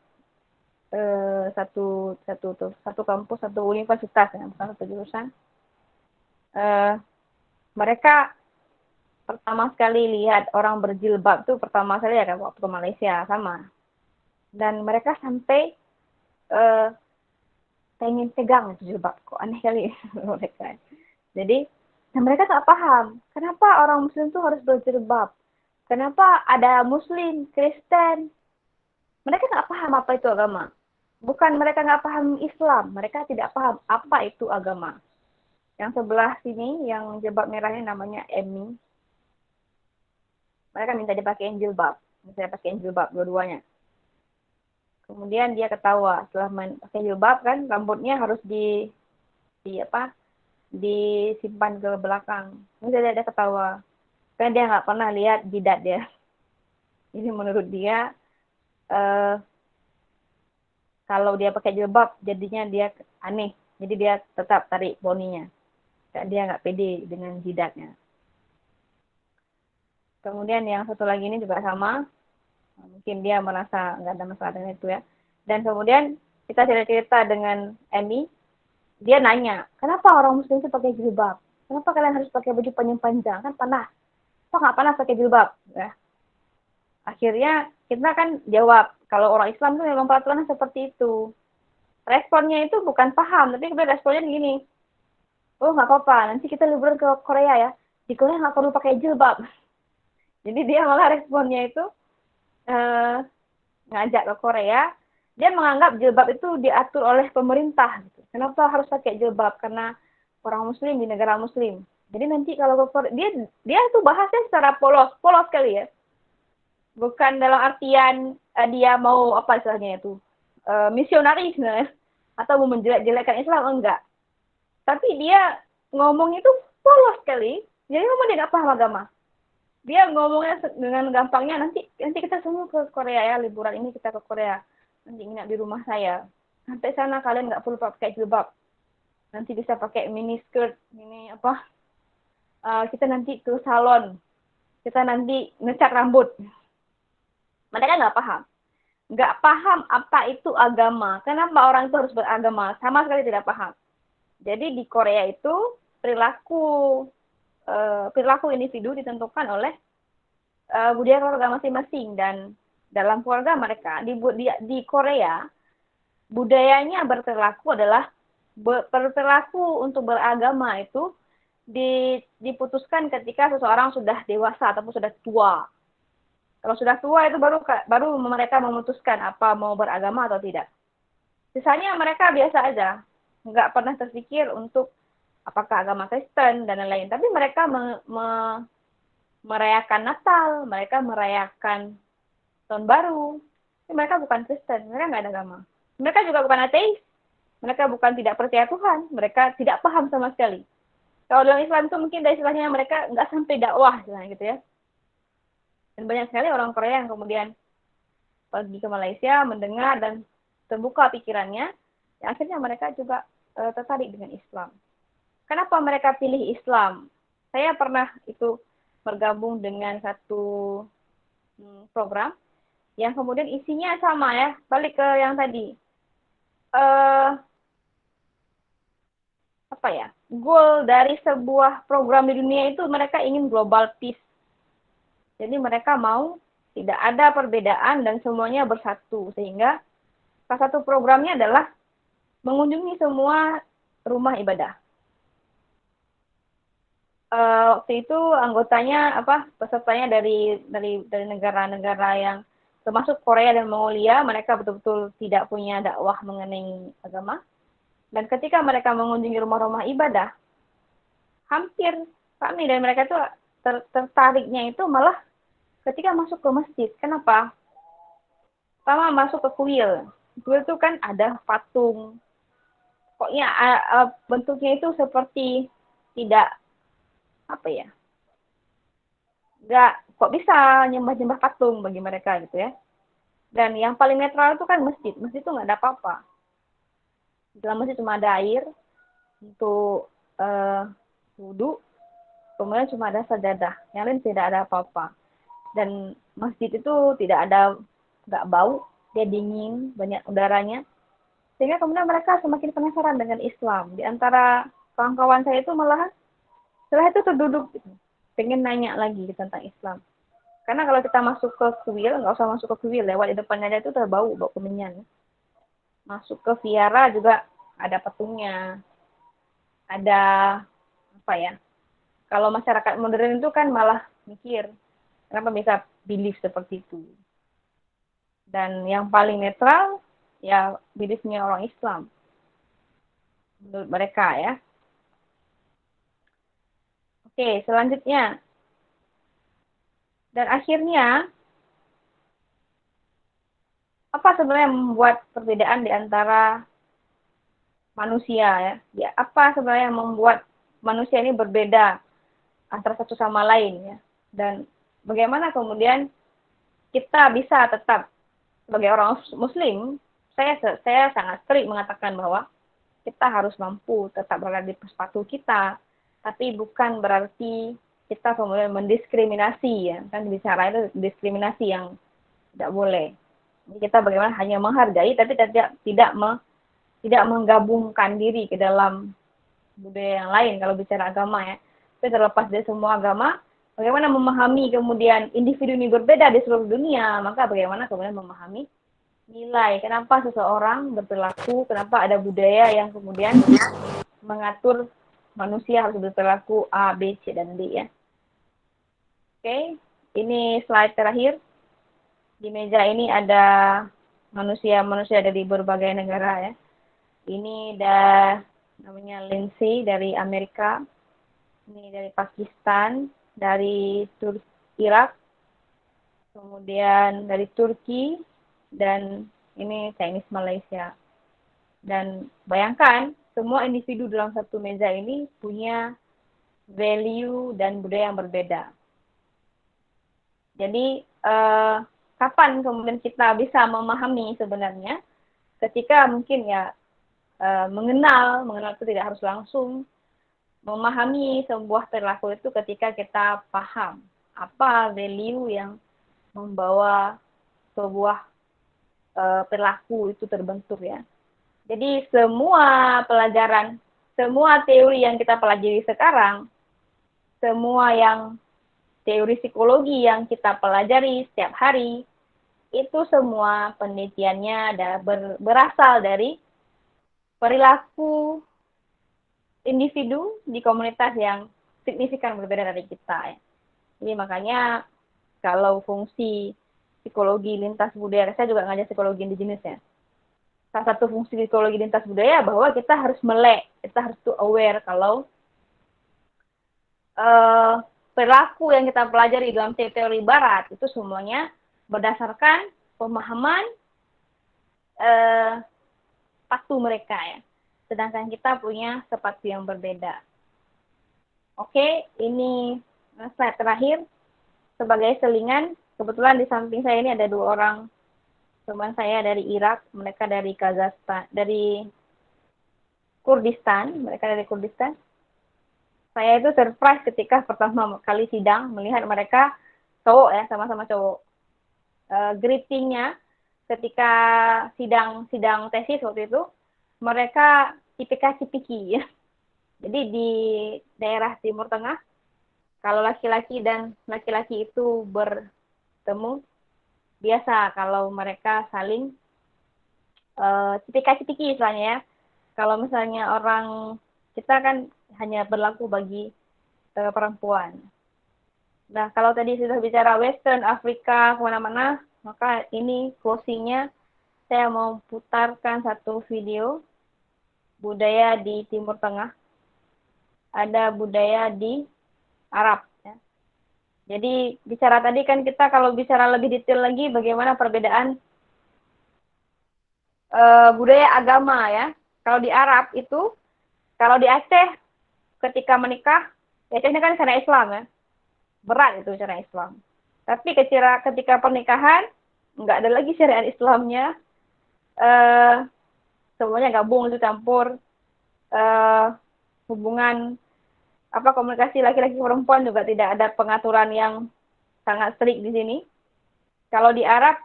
satu kampus, satu universitas ya, bukan satu jurusan. Mereka pertama sekali lihat orang berjilbab itu pertama kali ya waktu ke Malaysia sama. Dan mereka sampai pengen pegang itu jilbab, kok aneh kali mereka. Jadi mereka tak paham kenapa orang Muslim itu harus berjilbab. Kenapa ada Muslim, Kristen? Mereka nggak paham apa itu agama. Bukan mereka nggak paham Islam, mereka tidak paham apa itu agama. Yang sebelah sini, yang jilbab merahnya namanya Emmy. Mereka minta dipakein jilbab. Saya pakein jilbab dua-duanya. Kemudian dia ketawa setelah pakai jilbab kan, rambutnya harus disimpan ke belakang. Kemudian dia ketawa. Karena dia nggak pernah lihat jidat dia. Ini menurut dia kalau dia pakai jilbab jadinya dia aneh. Jadi dia tetap tarik poninya. Dia nggak pede dengan jidatnya. Kemudian yang satu lagi ini juga sama. Mungkin dia merasa nggak ada masalah dengan itu ya. Dan kemudian kita cerita dengan Emmy. Dia nanya, kenapa orang Muslim itu pakai jilbab? Kenapa kalian harus pakai baju panjang-panjang? Kan panas. Kok nggak panas pakai jilbab? Ya. Akhirnya kita kan jawab, kalau orang Islam itu memang peraturannya seperti itu. Responnya itu bukan paham, tapi kemudian responnya gini. Oh nggak apa-apa, nanti kita liburan ke Korea ya. Di Korea nggak perlu pakai jilbab. Jadi dia malah responnya itu ngajak ke Korea. Dia menganggap jilbab itu diatur oleh pemerintah. Gitu. Kenapa harus pakai jilbab? Karena orang Muslim di negara Muslim. Jadi nanti kalau dia itu bahasnya secara polos kali ya. Bukan dalam artian dia mau apa istilahnya itu misionaris sebenarnya atau mau menjelek-jelekkan Islam enggak. Tapi dia ngomong itu polos sekali. Jadi memang dia nggak paham agama. Dia ngomongnya dengan gampangnya nanti kita semua ke Korea ya, liburan ini kita ke Korea. Nanti nginap di rumah saya. Sampai sana kalian nggak perlu pakai jilbab. Nanti bisa pakai mini skirt, kita nanti ke salon, kita nanti ngecat rambut. Mereka nggak paham apa itu agama. Kenapa orang itu harus beragama? Sama sekali tidak paham. Jadi di Korea itu perilaku individu ditentukan oleh budaya keluarga masing-masing, dan dalam keluarga mereka di Korea budayanya berperilaku untuk beragama itu diputuskan ketika seseorang sudah dewasa ataupun sudah tua. Kalau sudah tua itu baru mereka memutuskan apa mau beragama atau tidak. Sisanya mereka biasa aja, nggak pernah terpikir untuk apakah agama Kristen dan lain-lain. Tapi mereka merayakan Natal, mereka merayakan Tahun Baru. Tapi mereka bukan Kristen, mereka nggak ada agama. Mereka juga bukan ateis, mereka bukan tidak percaya Tuhan, mereka tidak paham sama sekali. Kalau dalam Islam itu mungkin dari istilahnya mereka nggak sampai dakwah, gitu ya. Dan banyak sekali orang Korea yang kemudian pergi ke Malaysia, mendengar dan terbuka pikirannya, ya akhirnya mereka juga tertarik dengan Islam. Kenapa mereka pilih Islam? Saya pernah itu bergabung dengan satu program yang kemudian isinya sama ya, balik ke yang tadi. Goal dari sebuah program di dunia itu mereka ingin global peace. Jadi mereka mau tidak ada perbedaan dan semuanya bersatu. Sehingga salah satu programnya adalah mengunjungi semua rumah ibadah. waktu itu anggotanya pesertanya dari negara-negara yang termasuk Korea dan Mongolia, mereka betul-betul tidak punya dakwah mengenai agama. Dan ketika mereka mengunjungi rumah-rumah ibadah, hampir kami dan mereka itu tertariknya itu malah ketika masuk ke masjid. Kenapa? Pertama masuk ke kuil. Kuil itu kan ada patung. Pokoknya bentuknya itu seperti tidak nggak kok bisa nyembah-nyembah patung bagi mereka gitu ya. Dan yang paling netral itu kan masjid. Masjid itu nggak ada apa-apa. Di dalam masjid cuma ada air untuk wudhu, kemudian cuma ada sajadah. Yang lain tidak ada apa-apa. Dan masjid itu nggak bau, dia dingin, banyak udaranya. Sehingga kemudian mereka semakin penasaran dengan Islam. Di antara kawan-kawan saya itu malah setelah itu terduduk gitu, pengen nanya lagi tentang Islam. Karena kalau kita masuk ke kuil, nggak usah masuk ke kuil, lewat di depannya aja itu bau kemenyan. Masuk ke viara juga ada patungnya, ada kalau masyarakat modern itu kan malah mikir, kenapa bisa belief seperti itu. Dan yang paling netral, ya beliefnya orang Islam. Menurut mereka ya. Oke, selanjutnya. Dan akhirnya, apa sebenarnya yang membuat perbedaan di antara manusia ya? Apa sebenarnya yang membuat manusia ini berbeda antara satu sama lain ya? Dan bagaimana kemudian kita bisa tetap sebagai orang Muslim, saya sangat strict mengatakan bahwa kita harus mampu tetap berada di sepatu kita, tapi bukan berarti kita kemudian mendiskriminasi ya. Kan bicara itu diskriminasi yang tidak boleh. Jadi kita bagaimana hanya menghargai tapi tidak menggabungkan diri ke dalam budaya yang lain kalau bicara agama ya. Tapi terlepas dari semua agama, bagaimana memahami kemudian individu ini berbeda di seluruh dunia, maka bagaimana kemudian memahami nilai, kenapa seseorang berperilaku, kenapa ada budaya yang kemudian mengatur manusia harus berperilaku A, B, C, dan D ya. Oke, ini slide terakhir. Di meja ini ada manusia-manusia dari berbagai negara ya. Ini namanya Lindsay dari Amerika. Ini dari Pakistan, dari Irak, kemudian dari Turki, dan ini Chinese Malaysia. Dan bayangkan, semua individu dalam satu meja ini punya value dan budaya yang berbeda. Jadi, kapan kemudian kita bisa memahami sebenarnya? Ketika mungkin ya mengenal itu tidak harus langsung. Memahami sebuah perilaku itu ketika kita paham apa value yang membawa sebuah perilaku itu terbentuk ya. Jadi semua pelajaran, semua teori yang kita pelajari sekarang, semua yang teori psikologi yang kita pelajari setiap hari, itu semua penelitiannya berasal dari perilaku individu di komunitas yang signifikan berbeda dari kita. Ya. Jadi makanya kalau fungsi psikologi lintas budaya, saya juga ngajar psikologi indigenous ya. Salah satu fungsi psikologi lintas budaya bahwa kita harus melek, kita harus aware kalau perilaku yang kita pelajari dalam teori barat itu semuanya berdasarkan pemahaman sepatu mereka ya. Sedangkan kita punya sepatu yang berbeda. Oke, ini slide terakhir. Sebagai selingan, kebetulan di samping saya ini ada 2 orang teman saya dari Irak, mereka dari Kazakhstan, dari Kurdistan, Saya itu surprise ketika pertama kali sidang melihat mereka cowok ya, sama-sama cowok. Greetingnya ketika sidang tesis waktu itu, mereka cipika-cipiki ya. Jadi di daerah Timur Tengah, kalau laki-laki dan laki-laki itu bertemu, biasa kalau mereka saling cipika-cipiki istilahnya ya. Kalau misalnya orang kita kan hanya berlaku bagi perempuan. Nah, kalau tadi sudah bicara Western Afrika kemana-mana, maka ini closingnya saya mau putarkan satu video budaya di Timur Tengah. Ada budaya di Arab. Ya. Jadi bicara tadi kan kita kalau bicara lebih detail lagi bagaimana perbedaan budaya agama ya. Kalau di Arab itu, kalau di Aceh ketika menikah, Aceh ini kan syariat Islam ya. Berat itu syariat Islam. Tapi ketika pernikahan, nggak ada lagi syariat Islamnya. Semuanya gabung itu campur. Hubungan komunikasi laki-laki perempuan juga tidak ada pengaturan yang sangat strict di sini. Kalau di Arab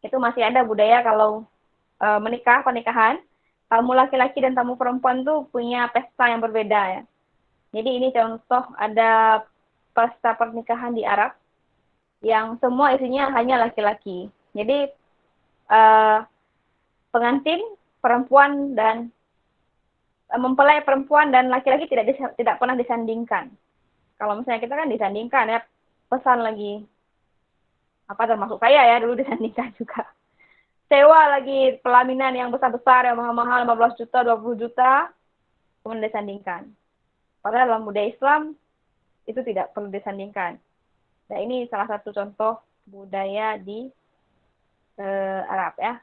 itu masih ada budaya kalau pernikahan, tamu laki-laki dan tamu perempuan tuh punya pesta yang berbeda ya. Jadi ini contoh ada pesta pernikahan di Arab yang semua isinya hanya laki-laki. Jadi pengantin perempuan dan mempelai perempuan dan laki-laki tidak pernah disandingkan. Kalau misalnya kita kan disandingkan ya, pesan lagi termasuk saya ya dulu disandingkan juga. Sewa lagi pelaminan yang besar-besar yang mahal-mahal 15 juta, 20 juta kemudian disandingkan. Padahal dalam budaya Islam itu tidak perlu disandingkan. Nah, ini salah satu contoh budaya di Arab ya.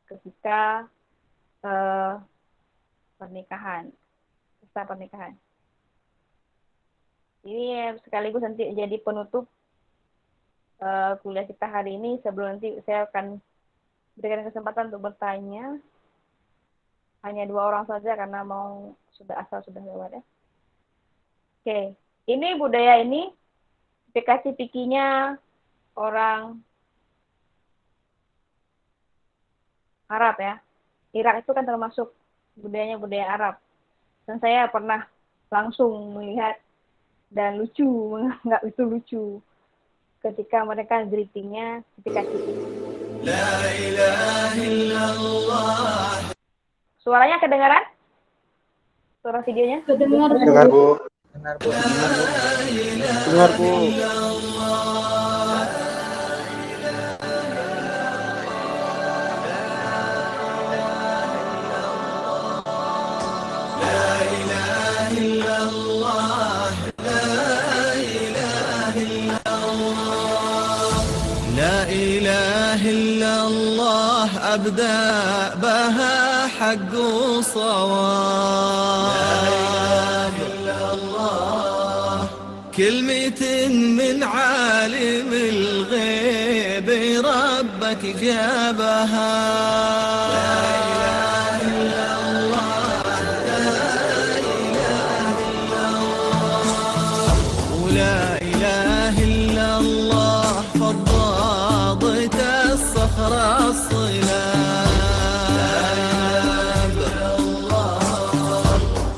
Ketika pesta pernikahan. Ini sekaligus nanti jadi penutup kuliah kita hari ini. Sebelum nanti saya akan berikan kesempatan untuk bertanya. Hanya 2 orang saja karena asal sudah lewat ya. Oke, ini budaya ini pikir-pikirnya orang Arab ya. Irak itu kan termasuk budayanya budaya Arab. Dan saya pernah langsung melihat dan nggak itu lucu ketika mereka greetingnya ketika cipik. La ilaha illallah. Suaranya kedengaran? Suara videonya? Dengar, Bu. Dengar, Bu. Dengar, Bu. أبدأ بها حق صواب كلمة من عالم الغيب ربك جابها ولا إله إلا الله فضاضت الصخرة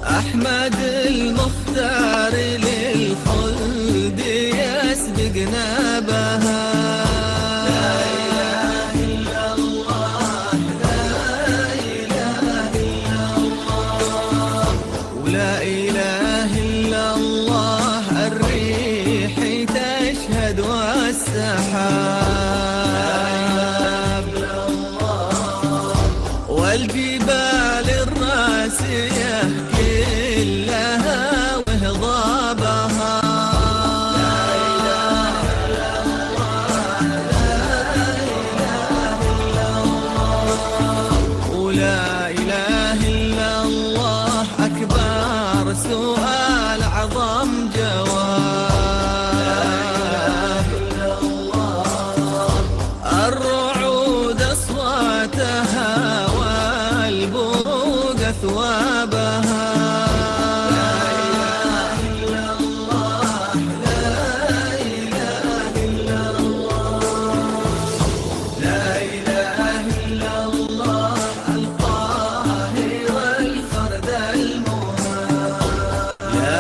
أحمد المختار للخلد يسبقنا بها لا إله إلا الله لا إله إلا الله ولا إله إلا الله الريح تشهد والسحاب والجبال الراسية كلها وهضابها لا إله إلا الله لا إله إلا الله ولا إله إلا الله أكبر سؤال عظم جواب لا إله إلا الله الرعود أصواتها والبوق أثوابها لا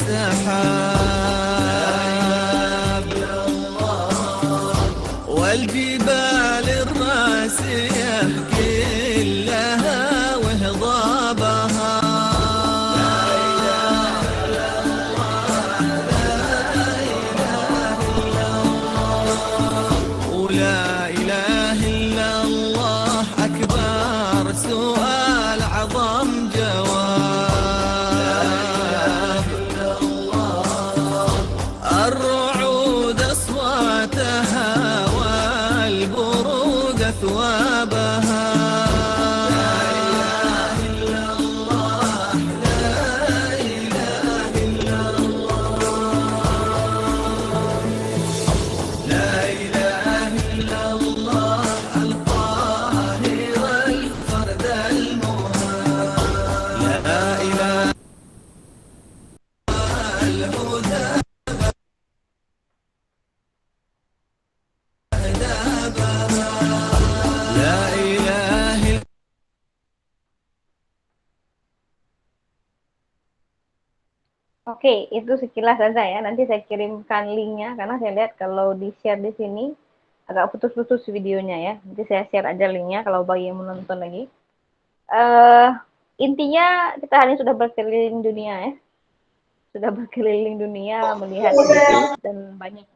سحاب والجبال الراسية كلها وهضابها ولا إله إلا الله أكبر سؤال عظم جواب الرعود أصواتها والبروق أثوابها لا إله إلا Oke, itu sekilas saja ya. Nanti saya kirimkan linknya karena saya lihat kalau di-share di sini agak putus-putus videonya ya. Nanti saya share aja linknya kalau bagi yang menonton lagi. Intinya kita hari ini sudah berkeliling dunia ya. Sudah berkeliling dunia melihat dan banyak.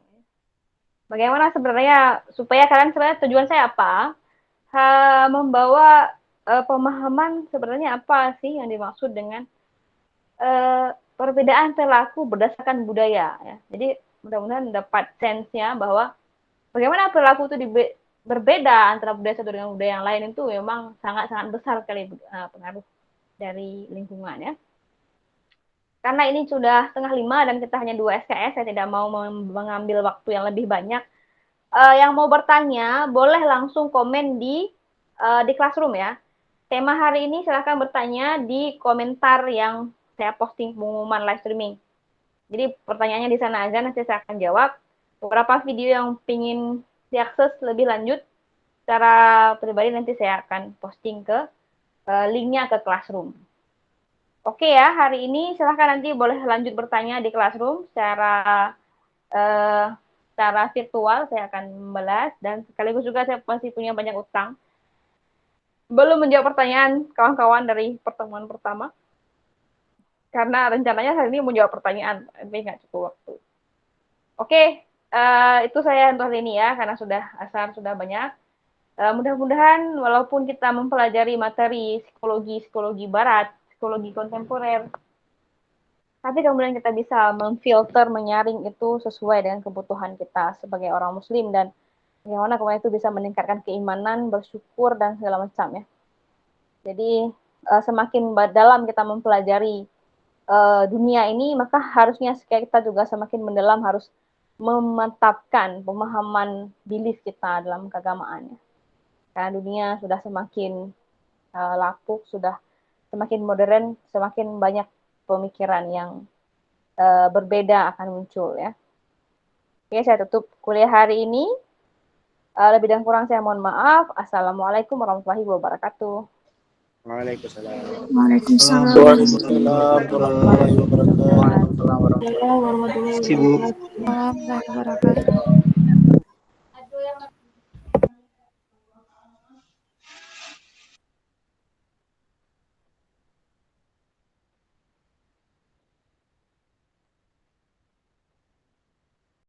Bagaimana sebenarnya supaya kalian sebenarnya tujuan saya apa? Membawa pemahaman sebenarnya apa sih yang dimaksud dengan perbedaan perilaku berdasarkan budaya ya. Jadi mudah-mudahan dapat sense-nya bahwa bagaimana perilaku itu berbeda antara budaya satu dengan budaya yang lain itu memang sangat-sangat besar sekali pengaruh dari lingkungan ya. Karena ini sudah 4:30 dan kita hanya 2 SKS, saya tidak mau mengambil waktu yang lebih banyak. Yang mau bertanya boleh langsung komen di Classroom ya. Tema hari ini silahkan bertanya di komentar yang saya posting pengumuman live streaming. Jadi pertanyaannya di sana aja, nanti saya akan jawab. Beberapa video yang ingin diakses lebih lanjut secara pribadi nanti saya akan posting ke linknya ke Classroom. Oke ya, hari ini silahkan nanti boleh lanjut bertanya di Classroom secara virtual, saya akan membalas dan sekaligus juga saya masih punya banyak utang. Belum menjawab pertanyaan kawan-kawan dari pertemuan pertama. Karena rencananya hari ini menjawab pertanyaan, tapi nggak cukup waktu. Oke, itu saya untuk hari ini ya, karena asar sudah banyak. Mudah-mudahan walaupun kita mempelajari materi psikologi barat, psikologi kontemporer, tapi kemudian kita bisa memfilter, menyaring itu sesuai dengan kebutuhan kita sebagai orang muslim dan bagaimana kemudian itu bisa meningkatkan keimanan, bersyukur, dan segala macam ya. Jadi semakin dalam kita mempelajari dunia ini, maka harusnya kita juga semakin mendalam harus memantapkan pemahaman belief kita dalam keagamaannya. Karena dunia sudah semakin lapuk, sudah semakin modern, semakin banyak pemikiran yang berbeda akan muncul ya. Oke, saya tutup kuliah hari ini. Lebih dan kurang saya mohon maaf. Assalamualaikum warahmatullahi wabarakatuh. Waalaikumsalam. Waalaikumsalam. Warahmatullahi wabarakatuh. Warahmatullahi wabarakatuh.